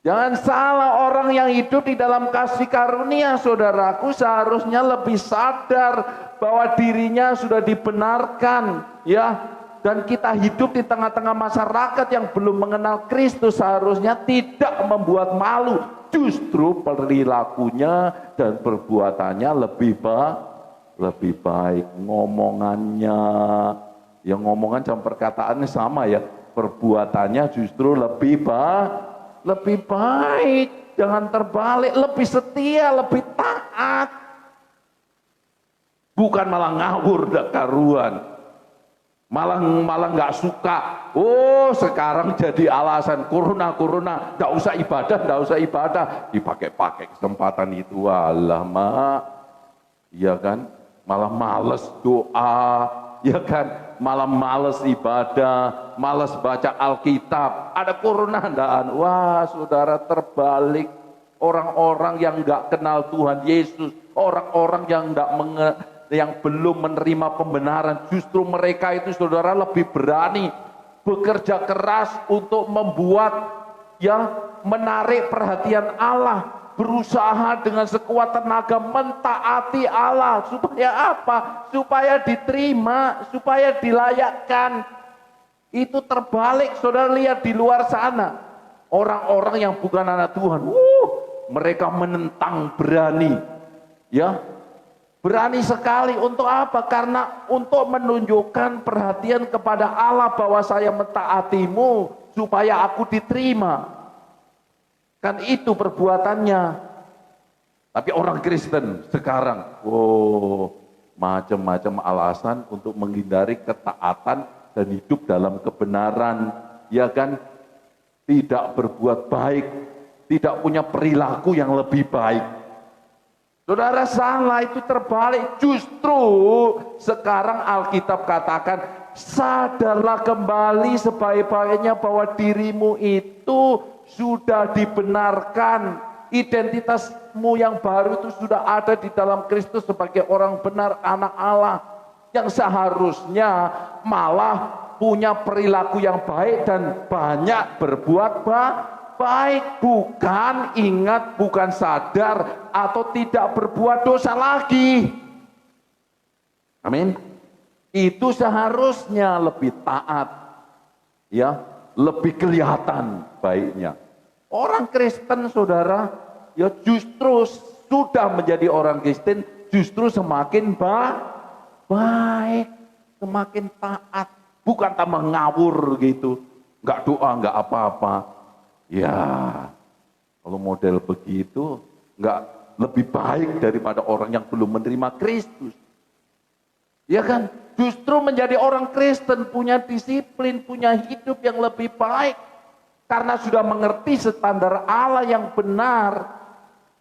Jangan salah, orang yang hidup di dalam kasih karunia, saudaraku, seharusnya lebih sadar bahwa dirinya sudah dibenarkan, ya. Dan kita hidup di tengah-tengah masyarakat yang belum mengenal Kristus, seharusnya tidak membuat malu. Justru perilakunya dan perbuatannya lebih baik. Ngomongannya, ya ngomongan dan perkataannya sama ya. Perbuatannya justru lebih baik, jangan terbalik, lebih setia, lebih taat, bukan malah ngawur dak karuan, malah nggak suka. Oh, sekarang jadi alasan corona, nggak usah ibadah, dipakai kesempatan itu, alah mak, iya kan, malah males doa, ya kan. Malah males ibadah, males baca Alkitab, ada corona-ndaan. Wah, saudara, terbalik. Orang-orang yang nggak kenal Tuhan Yesus, orang-orang yang belum menerima pembenaran, justru mereka itu, saudara, lebih berani bekerja keras untuk membuat, ya, menarik perhatian Allah. Berusaha dengan sekuat tenaga mentaati Allah. Supaya apa? Supaya diterima, supaya dilayakkan. Itu terbalik, saudara, lihat di luar sana. Orang-orang yang bukan anak Tuhan, mereka menentang berani. Ya, berani sekali. Untuk apa? Karena untuk menunjukkan perhatian kepada Allah bahwa saya mentaatimu supaya aku diterima. Kan itu perbuatannya. Tapi orang Kristen sekarang, macam-macam alasan untuk menghindari ketaatan dan hidup dalam kebenaran, ya kan? Tidak berbuat baik, tidak punya perilaku yang lebih baik. Saudara, salah, itu terbalik. Justru sekarang Alkitab katakan, sadarlah kembali sebaik-baiknya bahwa dirimu itu sudah dibenarkan, identitasmu yang baru itu sudah ada di dalam Kristus sebagai orang benar, anak Allah, yang seharusnya malah punya perilaku yang baik dan banyak berbuat baik. Bukan sadar atau tidak berbuat dosa lagi. Amin. Itu seharusnya lebih taat, ya, lebih kelihatan baiknya. Orang Kristen, saudara, ya justru sudah menjadi orang Kristen, justru semakin baik, semakin taat, bukan tambah ngawur gitu, nggak doa, nggak apa-apa. Ya, kalau model begitu, nggak lebih baik daripada orang yang belum menerima Kristus. Ya kan? Justru menjadi orang Kristen punya disiplin, punya hidup yang lebih baik. Karena sudah mengerti standar Allah yang benar.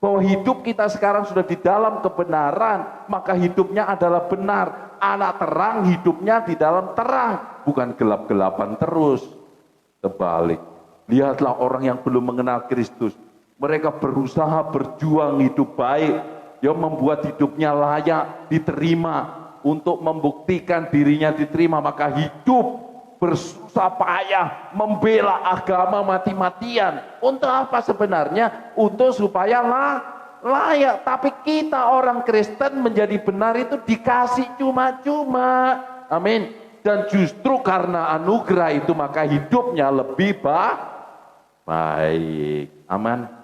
Bahwa hidup kita sekarang sudah di dalam kebenaran. Maka hidupnya adalah benar. Anak terang hidupnya di dalam terang. Bukan gelap-gelapan terus. Terbalik. Lihatlah orang yang belum mengenal Kristus. Mereka berusaha berjuang hidup baik. Yang membuat hidupnya layak, diterima. Untuk membuktikan dirinya diterima, maka hidup bersusah payah membela agama mati-matian. Untuk apa sebenarnya? Untuk supaya layak. Tapi kita orang Kristen menjadi benar itu dikasih cuma-cuma. Amin. Dan justru karena anugerah itu maka hidupnya lebih baik. Aman.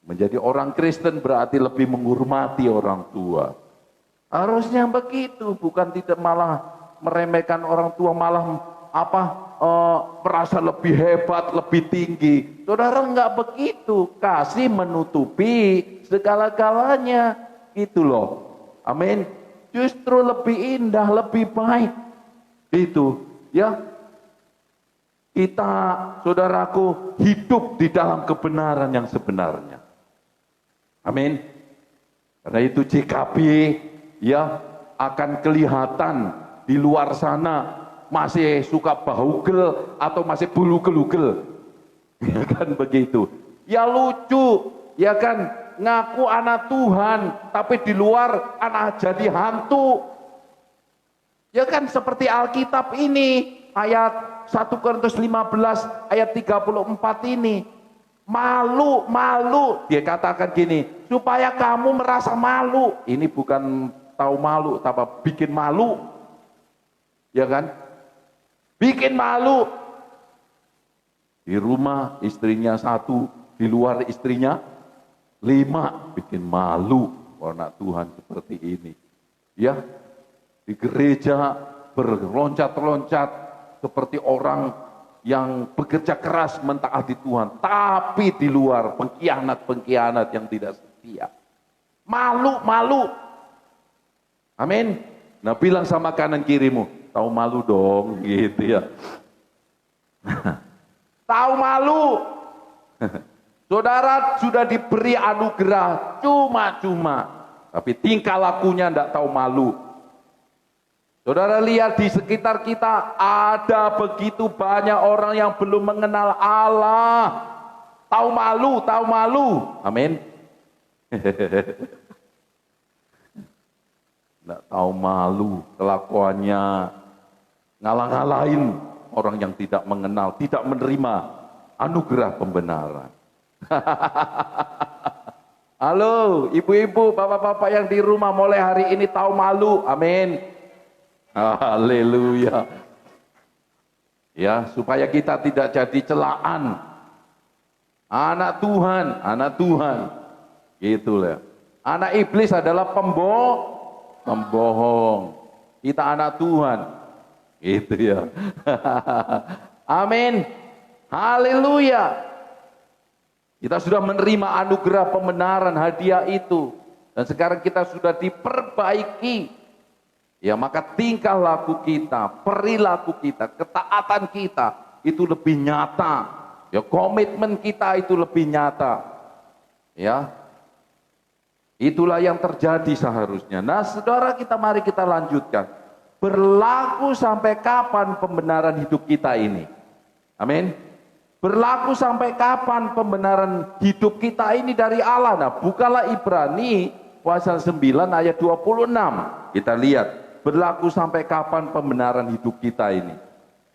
Menjadi orang Kristen berarti lebih menghormati orang tua. Harusnya begitu, bukan tidak malah meremehkan orang tua, malah merasa lebih hebat, lebih tinggi. Saudara enggak begitu, kasih menutupi segala-galanya, gitu loh. Amin. Justru lebih indah, lebih baik. Itu, ya. Kita, saudaraku, hidup di dalam kebenaran yang sebenarnya. Amin. Karena itu JKB ya akan kelihatan di luar sana masih suka bahugel atau masih bulu-gelugel. Ya kan begitu. Ya lucu, ya kan ngaku anak Tuhan tapi di luar anak jadi hantu. Ya kan seperti Alkitab ini ayat 1 Korintus 15 ayat 34 ini. Malu, dia katakan gini, supaya kamu merasa malu. Ini bukan tahu malu, tapi bikin malu. Ya kan? Bikin malu. Di rumah istrinya 1, di luar istrinya 5. Bikin malu anak Tuhan seperti ini. Ya, di gereja berloncat-loncat seperti orang yang bekerja keras mentaati Tuhan, tapi di luar pengkhianat-pengkhianat yang tidak setia. Malu. Amin. Nah, bilang sama kanan kirimu, tahu malu dong, gitu ya. Tahu malu. Saudara sudah diberi anugerah cuma-cuma, tapi tingkah lakunya tidak tahu malu. Saudara lihat di sekitar kita ada begitu banyak orang yang belum mengenal Allah. Tahu malu. Amin. Nggak tahu malu, kelakuannya ngalah-ngalahin orang yang tidak mengenal, tidak menerima anugerah pembenaran. Halo, ibu-ibu, bapak-bapak yang di rumah mulai hari ini tahu malu. Amin. Haleluya. Ya, supaya kita tidak jadi celaan. Anak Tuhan. Gitulah. Anak iblis adalah pembohong. Kita anak Tuhan. Gitu ya. Amin. Haleluya. Kita sudah menerima anugerah pembenaran, hadiah itu. Dan sekarang kita sudah diperbaiki. Ya, maka tingkah laku kita, perilaku kita, ketaatan kita itu lebih nyata. Ya, komitmen kita itu lebih nyata. Ya. Itulah yang terjadi seharusnya. Nah, saudara, mari kita lanjutkan. Berlaku sampai kapan pembenaran hidup kita ini? Amin. Berlaku sampai kapan pembenaran hidup kita ini dari Allah? Nah, bukalah Ibrani pasal 9 ayat 26. Kita lihat. Berlaku sampai kapan pembenaran hidup kita ini?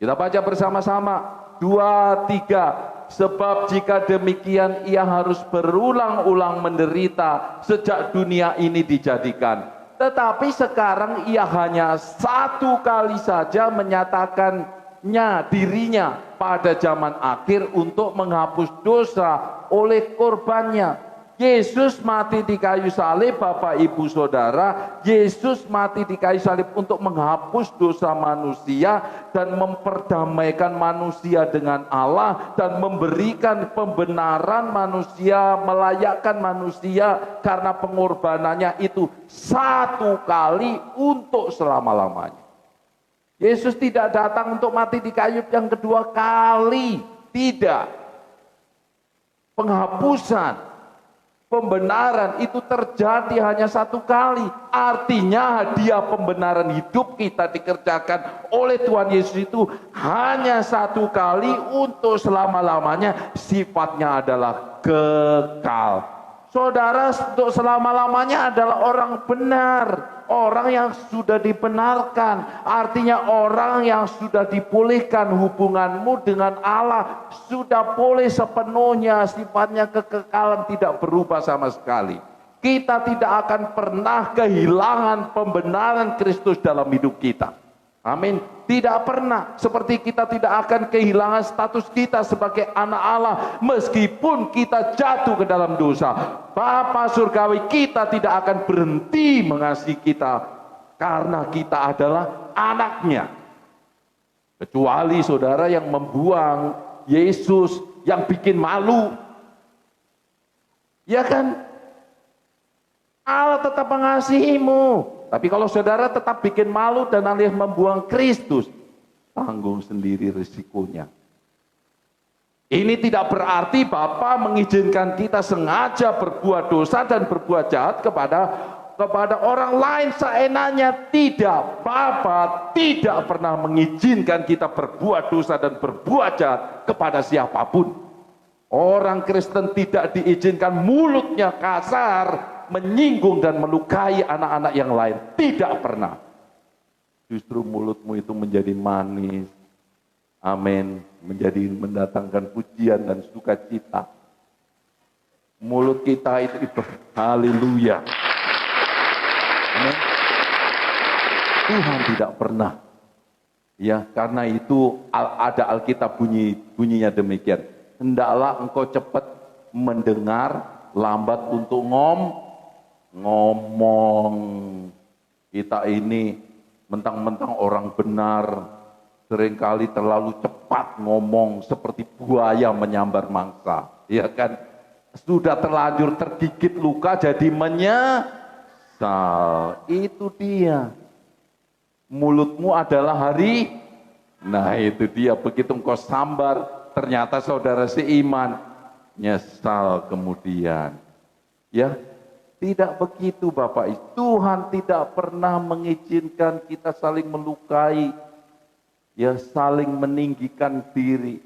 Kita baca bersama-sama. 2, 3. Sebab jika demikian ia harus berulang-ulang menderita sejak dunia ini dijadikan. Tetapi sekarang ia hanya satu kali saja menyatakannya dirinya pada zaman akhir untuk menghapus dosa oleh korbannya. Yesus mati di kayu salib, Bapak Ibu Saudara. Yesus mati di kayu salib untuk menghapus dosa manusia dan memperdamaikan manusia dengan Allah dan memberikan pembenaran manusia, melayakkan manusia karena pengorbanannya itu satu kali untuk selama-lamanya. Yesus tidak datang untuk mati di kayu yang kedua kali, tidak. Penghapusan pembenaran itu terjadi hanya satu kali. Artinya hadiah pembenaran hidup kita dikerjakan oleh Tuhan Yesus itu hanya satu kali untuk selama-lamanya. Sifatnya adalah kekal. Saudara untuk selama-lamanya adalah orang benar, orang yang sudah dibenarkan, artinya orang yang sudah dipulihkan hubunganmu dengan Allah, sudah pulih sepenuhnya, sifatnya kekekalan tidak berubah sama sekali. Kita tidak akan pernah kehilangan pembenaran Kristus dalam hidup kita. Amin. Tidak pernah. Seperti kita tidak akan kehilangan status kita sebagai anak Allah meskipun kita jatuh ke dalam dosa. Bapa surgawi kita tidak akan berhenti mengasihi kita karena kita adalah anaknya. Kecuali saudara yang membuang Yesus, yang bikin malu. Ya kan? Allah tetap mengasihimu. Tapi kalau saudara tetap bikin malu dan alias membuang Kristus, tanggung sendiri risikonya. Ini tidak berarti Bapa mengizinkan kita sengaja berbuat dosa dan berbuat jahat kepada orang lain seenaknya. Tidak, Bapa tidak pernah mengizinkan kita berbuat dosa dan berbuat jahat kepada siapapun. Orang Kristen tidak diizinkan mulutnya kasar, menyinggung dan melukai anak-anak yang lain. Tidak pernah. Justru mulutmu itu menjadi manis. Amin. Mendatangkan pujian dan sukacita. Mulut kita itu haleluya. Amin. Tuhan tidak pernah. Ya, karena itu ada Alkitab bunyinya demikian. Hendaklah engkau cepat mendengar, lambat untuk ngomong. Kita ini mentang-mentang orang benar, seringkali terlalu cepat ngomong seperti buaya menyambar mangsa. Ya kan? Sudah terlanjur tergigit luka jadi menyesal. Itu dia. Mulutmu adalah hari. Nah itu dia, begitu engkau sambar, ternyata saudara seiman nyesal kemudian. Ya, tidak begitu Bapak. Tuhan tidak pernah mengizinkan kita saling melukai, ya saling meninggikan diri.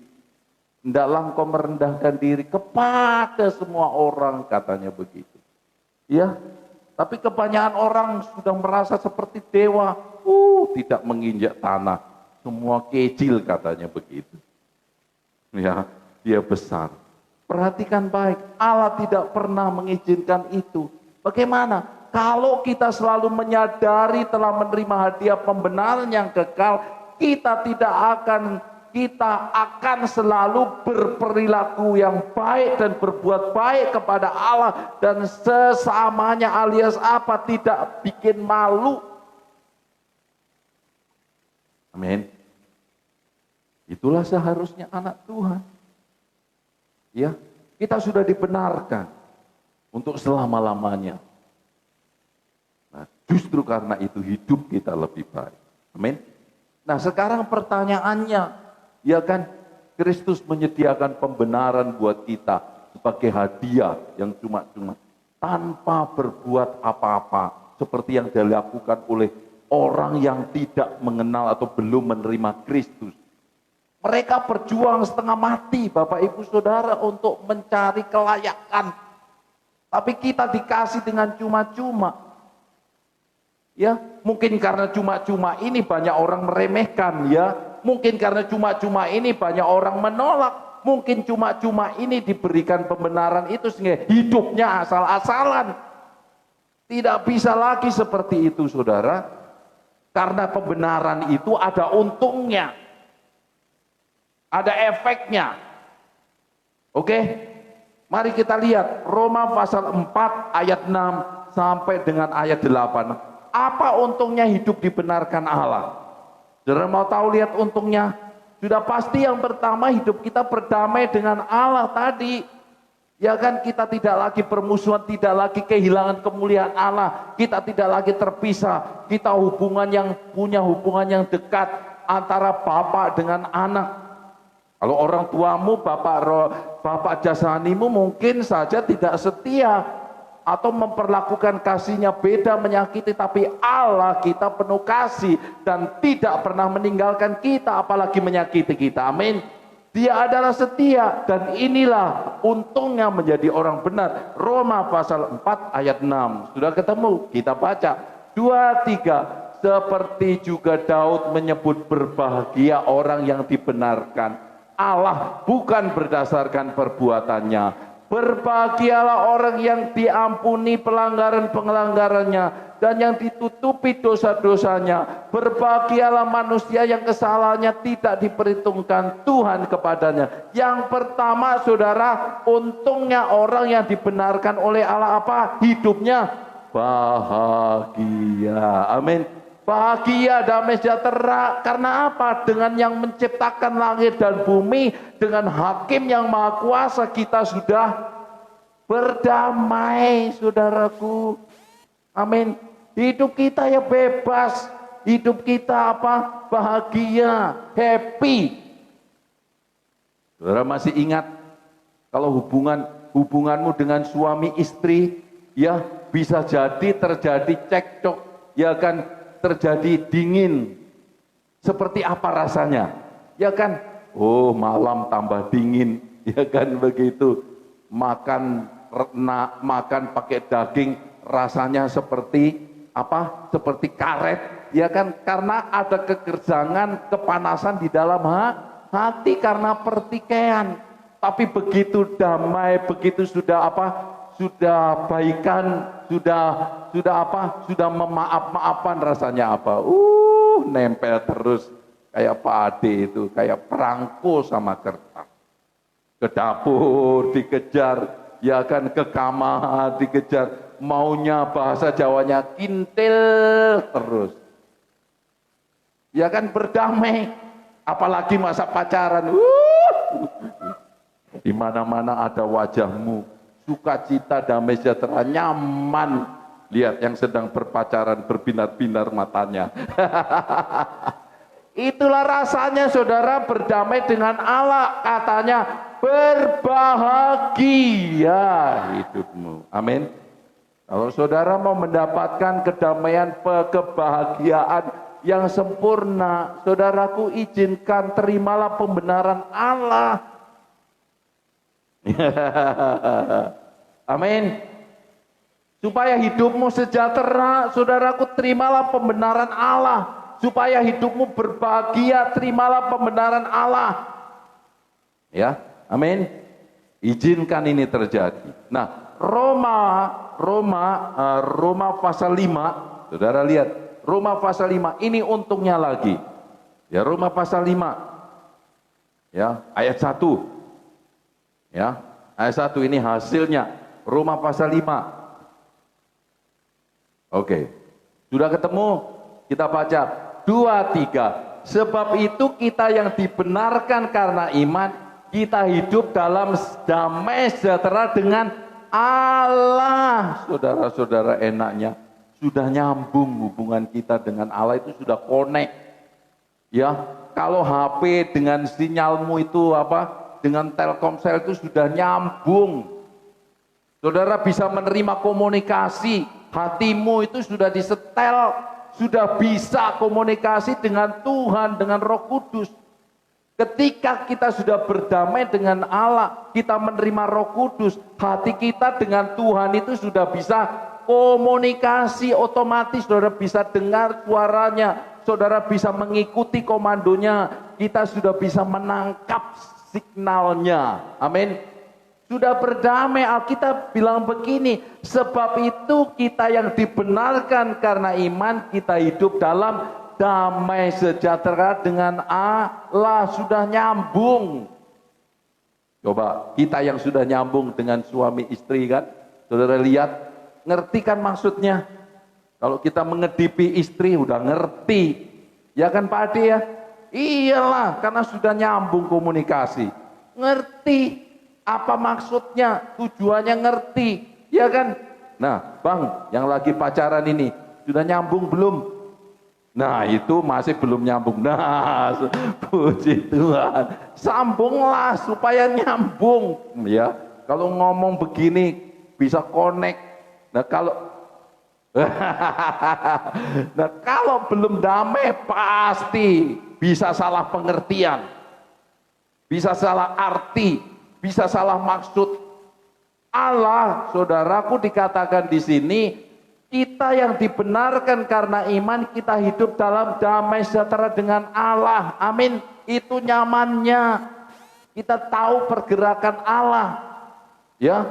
Hendaklah engkau merendahkan diri kepada semua orang, katanya begitu. Ya, tapi kebanyakan orang sudah merasa seperti dewa, tidak menginjak tanah, semua kecil katanya begitu. Ya, dia besar. Perhatikan baik, Allah tidak pernah mengizinkan itu. Bagaimana? Kalau kita selalu menyadari telah menerima hadiah pembenaran yang kekal, kita akan selalu berperilaku yang baik dan berbuat baik kepada Allah dan sesamanya, alias apa? Tidak bikin malu. Amin. Itulah seharusnya anak Tuhan. Ya, kita sudah dibenarkan untuk selama-lamanya. Nah, justru karena itu hidup kita lebih baik. Amin. Nah, sekarang pertanyaannya, ya kan, Kristus menyediakan pembenaran buat kita sebagai hadiah yang cuma-cuma tanpa berbuat apa-apa seperti yang dilakukan oleh orang yang tidak mengenal atau belum menerima Kristus. Mereka berjuang setengah mati, Bapak Ibu Saudara, untuk mencari kelayakan. Tapi kita dikasih dengan cuma-cuma. Ya, mungkin karena cuma-cuma ini banyak orang meremehkan, ya. Mungkin karena cuma-cuma ini banyak orang menolak. Mungkin cuma-cuma ini diberikan pembenaran itu sehingga hidupnya asal-asalan. Tidak bisa lagi seperti itu, Saudara. Karena pembenaran itu ada untungnya. Ada efeknya. Oke? Mari kita lihat Roma pasal 4 ayat 6 sampai dengan ayat 8. Apa untungnya hidup dibenarkan Allah? Saudara mau tahu lihat untungnya? Sudah pasti yang pertama hidup kita berdamai dengan Allah tadi. Ya kan, kita tidak lagi bermusuhan, tidak lagi kehilangan kemuliaan Allah. Kita tidak lagi terpisah. Kita punya hubungan yang dekat antara Bapa dengan anak. Kalau orang tuamu, bapak jasanimu mungkin saja tidak setia atau memperlakukan kasihnya beda, menyakiti, tapi Allah kita penuh kasih dan tidak pernah meninggalkan kita apalagi menyakiti kita. Amin. Dia adalah setia dan inilah untungnya menjadi orang benar. Roma pasal 4 ayat 6. Sudah ketemu? Kita baca. 2, 3. Seperti juga Daud menyebut berbahagia orang yang dibenarkan Allah bukan berdasarkan perbuatannya. Berbahagialah orang yang diampuni pelanggaran-pelanggarannya dan yang ditutupi dosa-dosanya. Berbahagialah manusia yang kesalahannya tidak diperhitungkan Tuhan kepadanya. Yang pertama, saudara, untungnya orang yang dibenarkan oleh Allah apa? Hidupnya bahagia. Amin. Bahagia, damai sejahtera. Karena apa? Dengan yang menciptakan langit dan bumi, dengan Hakim yang Maha Kuasa, kita sudah berdamai, saudaraku. Amin. Hidup kita ya bebas. Hidup kita apa? Bahagia, happy. Saudara masih ingat kalau hubunganmu dengan suami istri, ya bisa jadi terjadi cekcok, ya kan? Terjadi dingin. Seperti apa rasanya? Ya kan? Oh, malam tambah dingin, ya kan begitu. Makan pakai daging rasanya seperti apa? Seperti karet, ya kan? Karena ada kegerjangan, kepanasan di dalam hati karena pertikaian. Tapi begitu damai, begitu sudah apa? Sudah baikan, sudah apa? Sudah memaaf-maafan, rasanya apa? Nempel terus kayak Pak Ade itu, kayak perangko sama kertas. Ke dapur dikejar, ya kan, ke kamar dikejar, maunya bahasa Jawanya kintil terus. Ya kan, berdamai, apalagi masa pacaran. Di mana-mana ada wajahmu. Sukacita, damai sejahtera, nyaman. Lihat yang sedang berpacaran berbinar-binar matanya. Itulah rasanya, saudara, berdamai dengan Allah. Katanya berbahagia hidupmu. Amin. Kalau saudara mau mendapatkan kedamaian, kebahagiaan yang sempurna, saudaraku, izinkan, terimalah pembenaran Allah. Amin. Supaya hidupmu sejahtera, saudaraku, terimalah pembenaran Allah. Supaya hidupmu berbahagia, terimalah pembenaran Allah. Ya, amin. Izinkan ini terjadi. Nah, Roma pasal 5, saudara lihat, Roma pasal 5, ini untungnya lagi. Ya, Roma pasal 5. Ya, ayat 1. Ya, ayat 1 ini hasilnya. Roma pasal 5. Oke. Sudah ketemu? Kita baca 2, 3. Sebab itu kita yang dibenarkan karena iman, kita hidup dalam damai sejahtera dengan Allah. Saudara-saudara, enaknya sudah nyambung hubungan kita dengan Allah, itu sudah connect. Ya, kalau HP dengan sinyalmu itu apa? Dengan Telkomsel itu sudah nyambung. Saudara bisa menerima komunikasi, hatimu itu sudah disetel, sudah bisa komunikasi dengan Tuhan, dengan Roh Kudus. Ketika kita sudah berdamai dengan Allah, kita menerima Roh Kudus, hati kita dengan Tuhan itu sudah bisa komunikasi otomatis. Saudara bisa dengar suaranya, saudara bisa mengikuti komandonya, kita sudah bisa menangkap signalnya. Amin. Sudah berdamai. Alkitab bilang begini, sebab itu kita yang dibenarkan karena iman, kita hidup dalam damai sejahtera dengan Allah. Sudah nyambung. Coba kita yang sudah nyambung dengan suami istri kan, saudara lihat, ngerti kan maksudnya? Kalau kita mengedipi istri udah ngerti, ya kan Pak Ade ya? Iyalah, karena sudah nyambung komunikasi. Ngerti apa maksudnya, tujuannya ngerti, ya kan? Nah, Bang, yang lagi pacaran ini sudah nyambung belum? Nah, itu masih belum nyambung. Nah, puji Tuhan. Sambunglah supaya nyambung, ya. Kalau ngomong begini bisa connect. Nah, kalau belum damai pasti bisa salah pengertian. bisa salah arti, bisa salah maksud. Allah, saudaraku, dikatakan di sini, kita yang dibenarkan karena iman, kita hidup dalam damai sejahtera dengan Allah. Amin. Itu nyamannya. Kita tahu pergerakan Allah. Ya,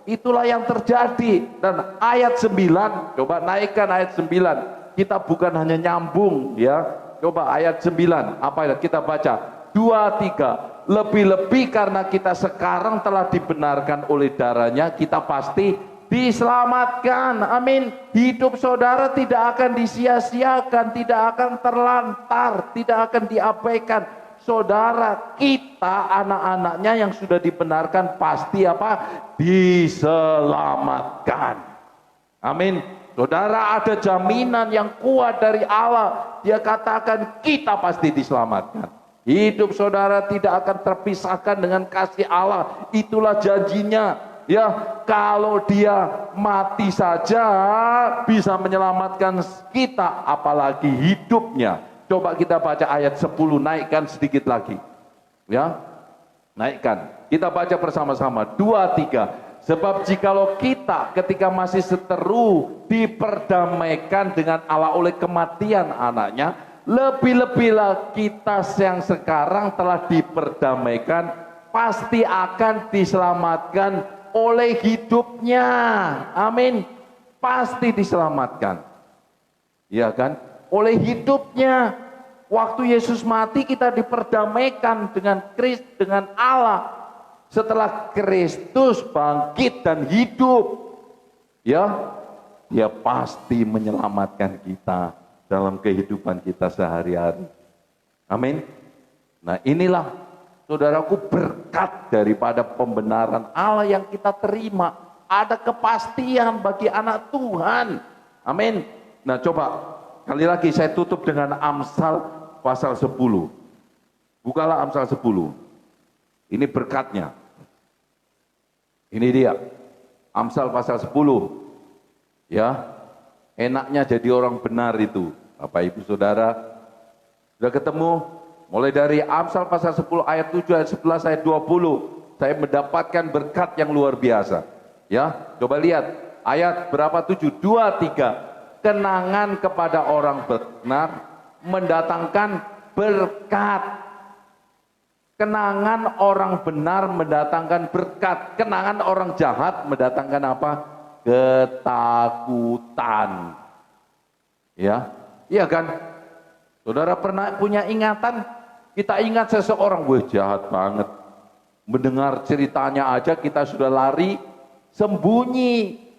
itulah yang terjadi. Dan ayat 9, coba naikkan ayat 9. Kita bukan hanya nyambung, ya. Coba ayat 9, apa ya? Kita baca. 2, 3. Lebih-lebih karena kita sekarang telah dibenarkan oleh darahnya, kita pasti diselamatkan. Amin. Hidup saudara tidak akan disia-siakan, tidak akan terlantar, tidak akan diabaikan. Saudara, kita anak-anaknya yang sudah dibenarkan pasti apa? Diselamatkan. Amin. Saudara, ada jaminan yang kuat dari Allah. Dia katakan kita pasti diselamatkan. Hidup saudara tidak akan terpisahkan dengan kasih Allah. Itulah janjinya. Ya, kalau dia mati saja bisa menyelamatkan kita, apalagi hidupnya. Coba kita baca ayat 10, naikkan sedikit lagi. Ya, naikkan. Kita baca bersama-sama. 2, 3. Sebab jikalau kita ketika masih seteru diperdamaikan dengan Allah oleh kematian anaknya, lebih-lebihlah kita yang sekarang telah diperdamaikan pasti akan diselamatkan oleh hidupnya. Amin. Pasti diselamatkan. Ya kan? Oleh hidupnya. Waktu Yesus mati kita diperdamaikan dengan Kristus, dengan Allah. Setelah Kristus bangkit dan hidup, ya, dia pasti menyelamatkan kita dalam kehidupan kita sehari-hari. Amin. Nah, inilah saudaraku berkat daripada pembenaran Allah yang kita terima. Ada kepastian bagi anak Tuhan. Amin. Nah, coba kali lagi saya tutup dengan Amsal pasal 10. Bukalah Amsal 10. Ini berkatnya. Ini dia. Amsal pasal 10. Ya. Enaknya jadi orang benar itu. Bapak Ibu Saudara, sudah ketemu? Mulai dari Amsal pasal 10 ayat 7, ayat 11, ayat 20. Saya mendapatkan berkat yang luar biasa. Ya, coba lihat. Ayat berapa? 7, 2, 3. Kenangan kepada orang benar mendatangkan berkat. Kenangan orang benar mendatangkan berkat. Kenangan orang jahat mendatangkan apa? Ketakutan. Ya, iya kan? Saudara pernah punya ingatan? Kita ingat seseorang, wah jahat banget. Mendengar ceritanya aja kita sudah lari sembunyi.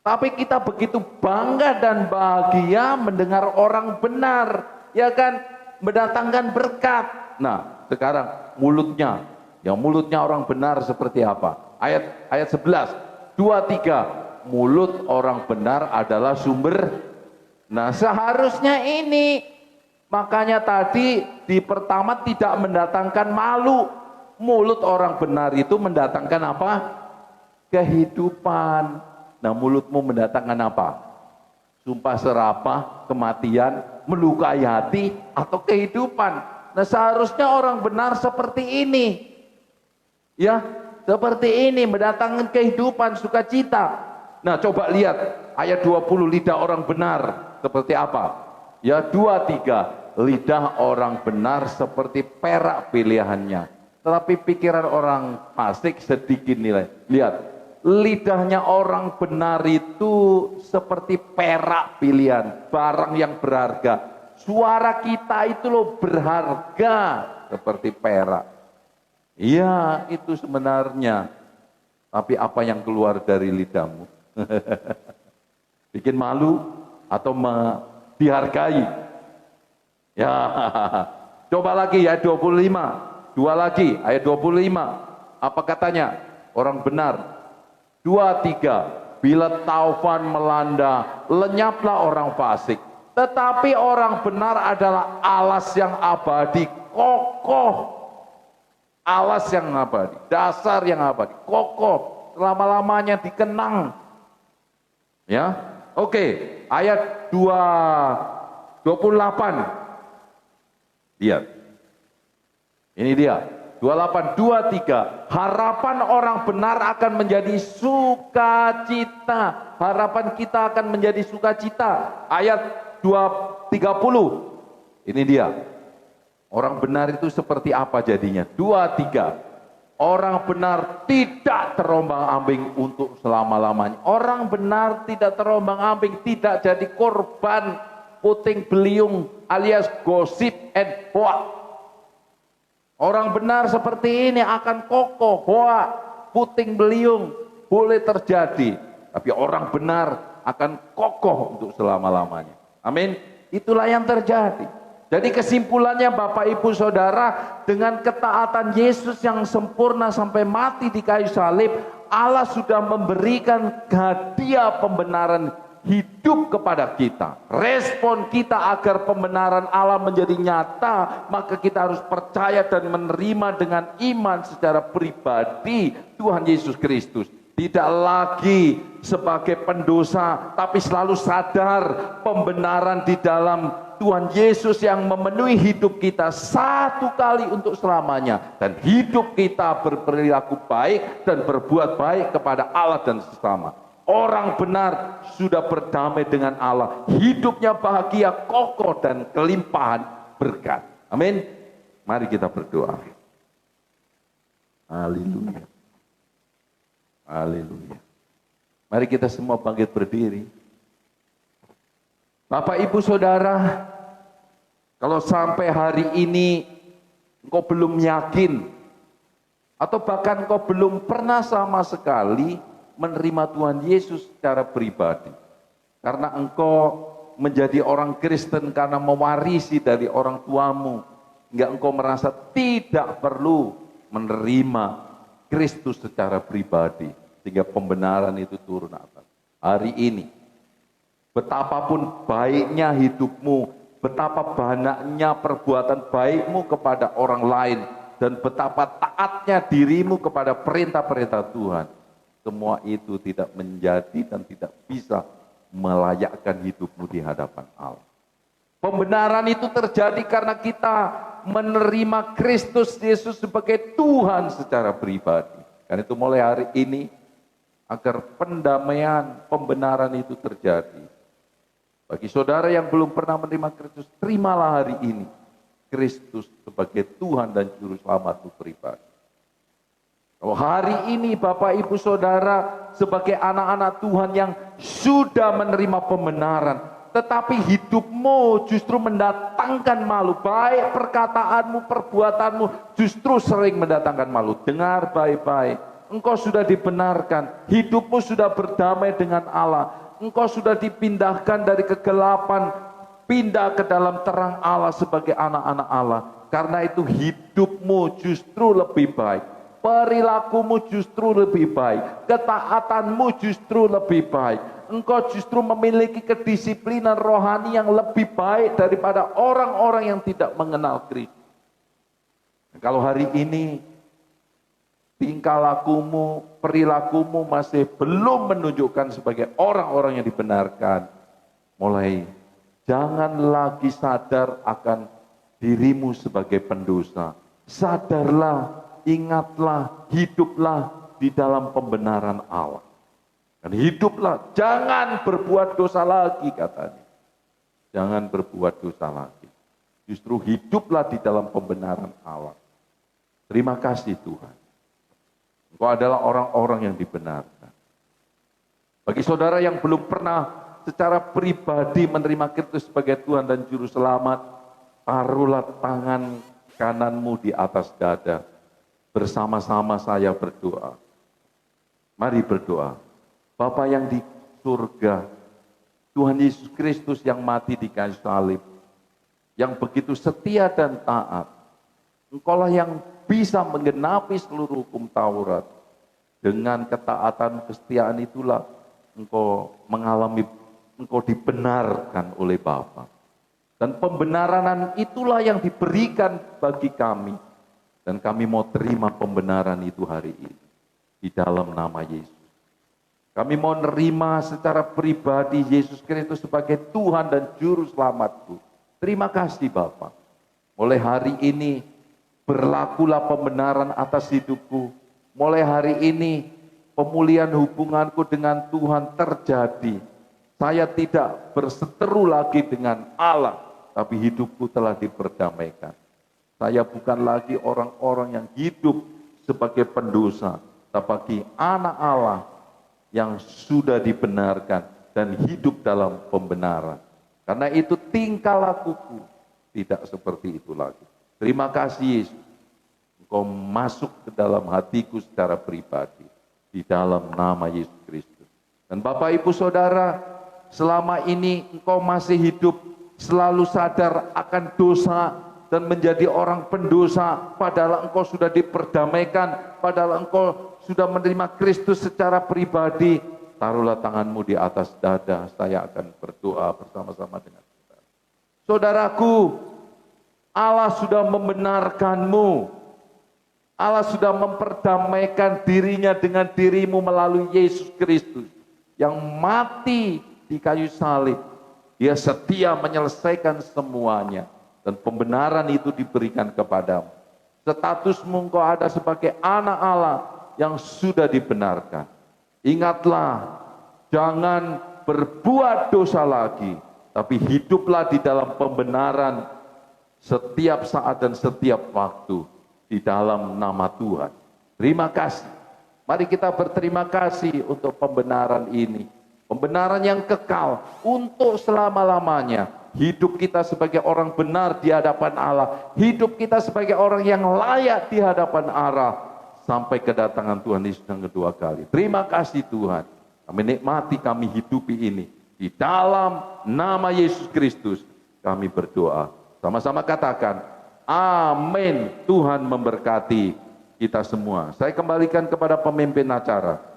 Tapi kita begitu bangga dan bahagia mendengar orang benar, ya kan? Mendatangkan berkat. Nah, sekarang mulutnya, yang mulutnya orang benar seperti apa? Ayat 11, 2, 3. Mulut orang benar adalah sumber. Nah, seharusnya ini. Makanya tadi di pertama tidak mendatangkan malu. Mulut orang benar itu mendatangkan apa? Kehidupan. Nah, mulutmu mendatangkan apa? Sumpah serapah, kematian, melukai hati, atau kehidupan. Nah, seharusnya orang benar seperti ini. Ya, seperti ini, mendatangkan kehidupan, sukacita. Nah, coba lihat ayat 20, lidah orang benar seperti apa? Ya, 2, 3. Lidah orang benar seperti perak pilihannya, tetapi pikiran orang fasik sedikit nilai. Lihat, lidahnya orang benar itu seperti perak pilihan, barang yang berharga. Suara kita itu loh berharga seperti perak. Iya, itu sebenarnya. Tapi apa yang keluar dari lidahmu? Bikin malu atau dihargai? Ya, coba lagi ayat 25. Dua lagi ayat 25. Apa katanya? Orang benar. 2, 3. Bila taufan melanda, lenyaplah orang fasik. Tetapi orang benar adalah alas yang abadi, kokoh. Alas yang abadi, dasar yang abadi, kokoh, selama-lamanya dikenang. Ya, oke. Ayat 28. Lihat. Ini dia. 28, 23. Harapan orang benar akan menjadi sukacita. Harapan kita akan menjadi sukacita. Ayat 30. Ini dia. Orang benar itu seperti apa jadinya? 23. Orang benar tidak terombang-ambing untuk selama-lamanya. Orang benar tidak terombang-ambing, tidak jadi korban puting beliung alias gosip and hoax. Orang benar seperti ini akan kokoh, hoax, puting beliung boleh terjadi, tapi orang benar akan kokoh untuk selama-lamanya. Amin. Itulah yang terjadi. Jadi kesimpulannya Bapak Ibu Saudara, dengan ketaatan Yesus yang sempurna sampai mati di kayu salib, Allah sudah memberikan hadiah pembenaran hidup kepada kita. Respon kita agar pembenaran Allah menjadi nyata, maka kita harus percaya dan menerima dengan iman secara pribadi Tuhan Yesus Kristus. Tidak lagi sebagai pendosa, tapi selalu sadar pembenaran di dalam Tuhan Yesus yang memenuhi hidup kita satu kali untuk selamanya. Dan hidup kita berperilaku baik dan berbuat baik kepada Allah dan sesama. Orang benar sudah berdamai dengan Allah. Hidupnya bahagia, kokoh, dan kelimpahan berkat. Amin. Mari kita berdoa. Haleluya. Haleluya. Mari kita semua bangkit berdiri. Bapak Ibu Saudara, kalau sampai hari ini engkau belum yakin, atau bahkan engkau belum pernah sama sekali menerima Tuhan Yesus secara pribadi, karena engkau menjadi orang Kristen karena mewarisi dari orang tuamu, hingga engkau merasa tidak perlu menerima Kristus secara pribadi, sehingga pembenaran itu turun atas. Hari ini, betapapun baiknya hidupmu, betapa banyaknya perbuatan baikmu kepada orang lain, dan betapa taatnya dirimu kepada perintah-perintah Tuhan, semua itu tidak menjadi dan tidak bisa melayakkan hidupmu di hadapan Allah. Pembenaran itu terjadi karena kita menerima Kristus Yesus sebagai Tuhan secara pribadi. Karena itu mulai hari ini, agar pendamaian, pembenaran itu terjadi. Bagi saudara yang belum pernah menerima Kristus, terimalah hari ini Kristus sebagai Tuhan dan Juru Selamatmu pribadi. Kalau hari ini Bapak Ibu Saudara sebagai anak-anak Tuhan yang sudah menerima pembenaran, tetapi hidupmu justru mendatangkan malu, baik perkataanmu, perbuatanmu justru sering mendatangkan malu. Dengar baik-baik, engkau sudah dibenarkan, hidupmu sudah berdamai dengan Allah, engkau sudah dipindahkan dari kegelapan, pindah ke dalam terang Allah sebagai anak-anak Allah. Karena itu hidupmu justru lebih baik, perilakumu justru lebih baik, ketaatanmu justru lebih baik. Engkau justru memiliki kedisiplinan rohani yang lebih baik daripada orang-orang yang tidak mengenal Kristus. Kalau hari ini tingkah lakumu, perilakumu masih belum menunjukkan sebagai orang-orang yang dibenarkan, mulai jangan lagi sadar akan dirimu sebagai pendosa. Sadarlah, ingatlah, hiduplah di dalam pembenaran Allah. Dan hiduplah, jangan berbuat dosa lagi katanya. Jangan berbuat dosa lagi. Justru hiduplah di dalam pembenaran Allah. Terima kasih Tuhan. Engkau adalah orang-orang yang dibenarkan. Bagi saudara yang belum pernah secara pribadi menerima Kristus sebagai Tuhan dan Juru Selamat, taruhlah tangan kananmu di atas dada. Bersama-sama saya berdoa. Mari berdoa. Bapa yang di surga, Tuhan Yesus Kristus yang mati di kayu salib, yang begitu setia dan taat, Engkaulah yang bisa menggenapi seluruh hukum Taurat. Dengan ketaatan kesetiaan itulah engkau dibenarkan oleh Bapa. Dan pembenaran itulah yang diberikan bagi kami. Dan kami mau terima pembenaran itu hari ini. Di dalam nama Yesus. Kami mau nerima secara pribadi Yesus Kristus sebagai Tuhan dan Juru Selamatku. Terima kasih Bapa. Mulai hari ini Berlakulah pembenaran atas hidupku. Mulai hari ini, pemulihan hubunganku dengan Tuhan terjadi. Saya tidak berseteru lagi dengan Allah, tapi hidupku telah diperdamaikan. Saya bukan lagi orang-orang yang hidup sebagai pendosa, tapi anak Allah yang sudah dibenarkan dan hidup dalam pembenaran. Karena itu tingkah lakuku tidak seperti itu lagi. Terima kasih Yesus, Engkau masuk ke dalam hatiku secara pribadi, di dalam nama Yesus Kristus. Dan Bapak Ibu Saudara, selama ini engkau masih hidup selalu sadar akan dosa dan menjadi orang pendosa, padahal engkau sudah diperdamaikan, padahal engkau sudah menerima Kristus secara pribadi, taruhlah tanganmu di atas dada, saya akan berdoa bersama-sama dengan saudara. Saudaraku, Allah sudah membenarkanmu, Allah sudah memperdamaikan dirinya dengan dirimu melalui Yesus Kristus yang mati di kayu salib. Dia setia menyelesaikan semuanya. Dan pembenaran itu diberikan kepadamu. Statusmu engkau ada sebagai anak Allah yang sudah dibenarkan. Ingatlah, jangan berbuat dosa lagi, tapi hiduplah di dalam pembenaran setiap saat dan setiap waktu di dalam nama Tuhan. Terima kasih. Mari kita berterima kasih untuk pembenaran ini. Pembenaran yang kekal untuk selama-lamanya. Hidup kita sebagai orang benar di hadapan Allah. Hidup kita sebagai orang yang layak di hadapan Allah. Sampai kedatangan Tuhan Yesus yang kedua kali. Terima kasih Tuhan. Kami nikmati, kami hidupi ini. Di dalam nama Yesus Kristus kami berdoa. Sama-sama katakan, amin. Tuhan memberkati kita semua. Saya kembalikan kepada pemimpin acara.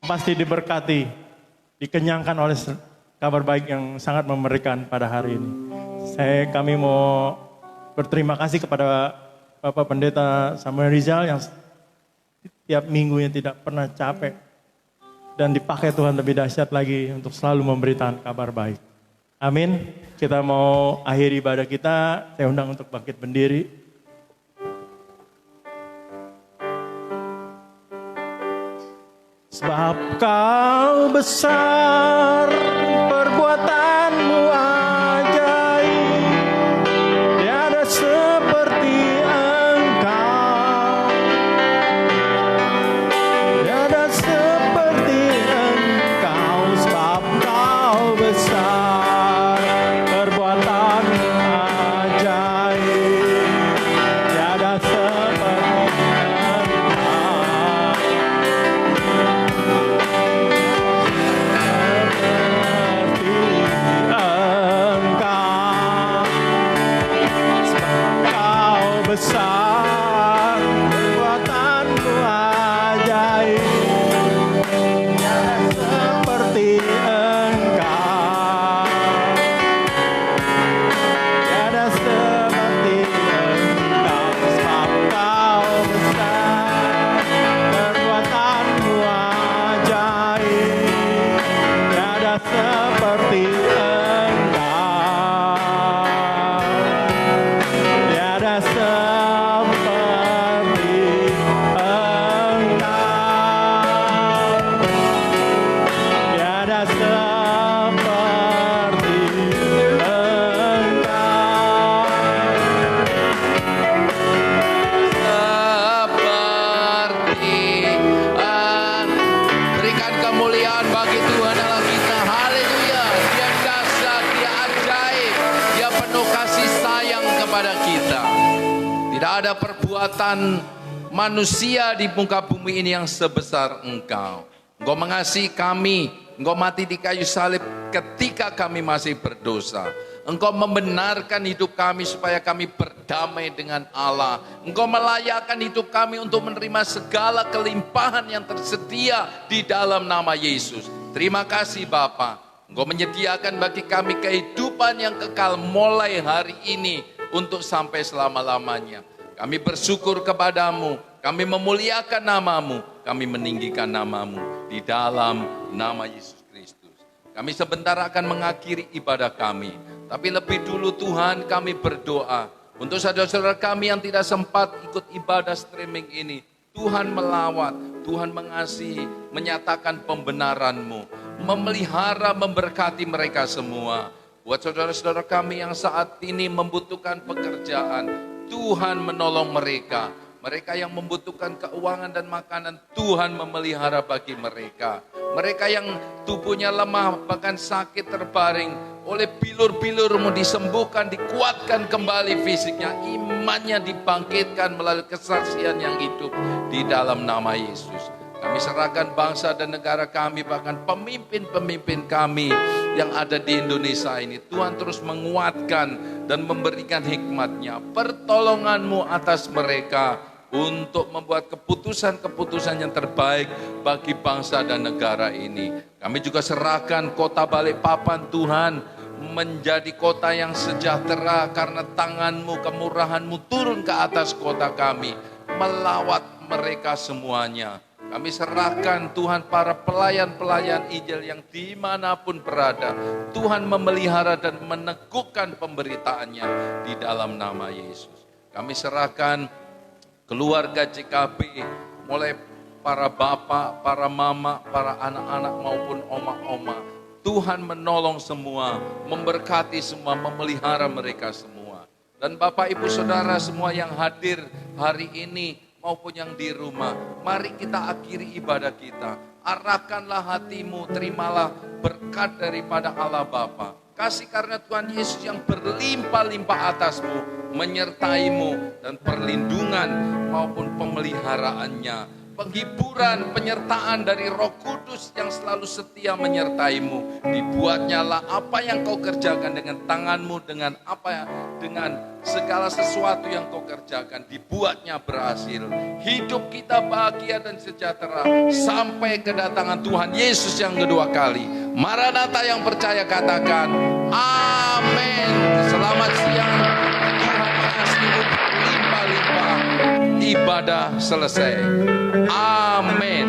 Pasti diberkati, dikenyangkan oleh kabar baik yang sangat memberikan pada hari ini. Kami mau berterima kasih kepada Bapak Pendeta Samuel Rizal yang setiap minggunya tidak pernah capek dan dipakai Tuhan lebih dahsyat lagi untuk selalu memberikan kabar baik. Amin. Kita mau akhiri ibadah kita, saya undang untuk bangkit berdiri. Sebab kau besar, perbuatanmu ajaib, tiada seperti engkau, tiada seperti engkau. Sebab kau besar, perbuatanmu ajaib, tiada seperti besar, perbuatanmu ajaib, tiada seperti engkau, tiada seperti engkau. Sebab kau besar, perbuatanmu ajaib, tiada seperti engkau, tiada seperti Tidak ada perbuatan manusia di muka bumi ini yang sebesar Engkau. Engkau mengasihi kami, Engkau mati di kayu salib ketika kami masih berdosa. Engkau membenarkan hidup kami supaya kami berdamai dengan Allah. Engkau melayakkan hidup kami untuk menerima segala kelimpahan yang tersedia di dalam nama Yesus. Terima kasih Bapa. Engkau menyediakan bagi kami kehidupan yang kekal mulai hari ini untuk sampai selama-lamanya. Kami bersyukur kepadamu, kami memuliakan namamu, kami meninggikan namamu di dalam nama Yesus Kristus. Kami sebentar akan mengakhiri ibadah kami, tapi lebih dulu Tuhan kami berdoa untuk saudara-saudara kami yang tidak sempat ikut ibadah streaming ini. Tuhan melawat, Tuhan mengasihi, menyatakan pembenaran-Mu, memelihara, memberkati mereka semua. Buat saudara-saudara kami yang saat ini membutuhkan pekerjaan, Tuhan menolong mereka. Mereka yang membutuhkan keuangan dan makanan, Tuhan memelihara bagi mereka. Mereka yang tubuhnya lemah, bahkan sakit terbaring, oleh bilur-bilur-Mu disembuhkan, dikuatkan kembali fisiknya, imannya dibangkitkan melalui kesaksian yang hidup di dalam nama Yesus. Kami serahkan bangsa dan negara kami, bahkan pemimpin-pemimpin kami yang ada di Indonesia ini. Tuhan terus menguatkan dan memberikan hikmat-Nya, pertolongan-Mu atas mereka untuk membuat keputusan-keputusan yang terbaik bagi bangsa dan negara ini. Kami juga serahkan kota Balikpapan, Tuhan, menjadi kota yang sejahtera karena tangan-Mu, kemurahan-Mu turun ke atas kota kami, melawat mereka semuanya. Kami serahkan Tuhan para pelayan-pelayan Injil yang dimanapun berada. Tuhan memelihara dan meneguhkan pemberitaannya di dalam nama Yesus. Kami serahkan keluarga JKB, mulai para bapak, para mama, para anak-anak maupun oma-oma. Tuhan menolong semua, memberkati semua, memelihara mereka semua. Dan Bapak Ibu Saudara semua yang hadir hari ini maupun yang di rumah, mari kita akhiri ibadah kita. Arahkanlah hatimu, terimalah berkat daripada Allah Bapa. Kasih karunia Tuhan Yesus yang berlimpah-limpah atasmu, menyertaimu, dan perlindungan maupun pemeliharaannya. Penghiburan, penyertaan dari Roh Kudus yang selalu setia menyertaimu. Dibuatnyalah apa yang kau kerjakan dengan tanganmu, dengan segala sesuatu yang kau kerjakan, dibuatnya berhasil. Hidup kita bahagia dan sejahtera sampai kedatangan Tuhan Yesus yang kedua kali. Maranatha yang percaya katakan, amin. Selamat siang, Tuhan mengasihi, limpah-limpah. Ibadah selesai. Amin.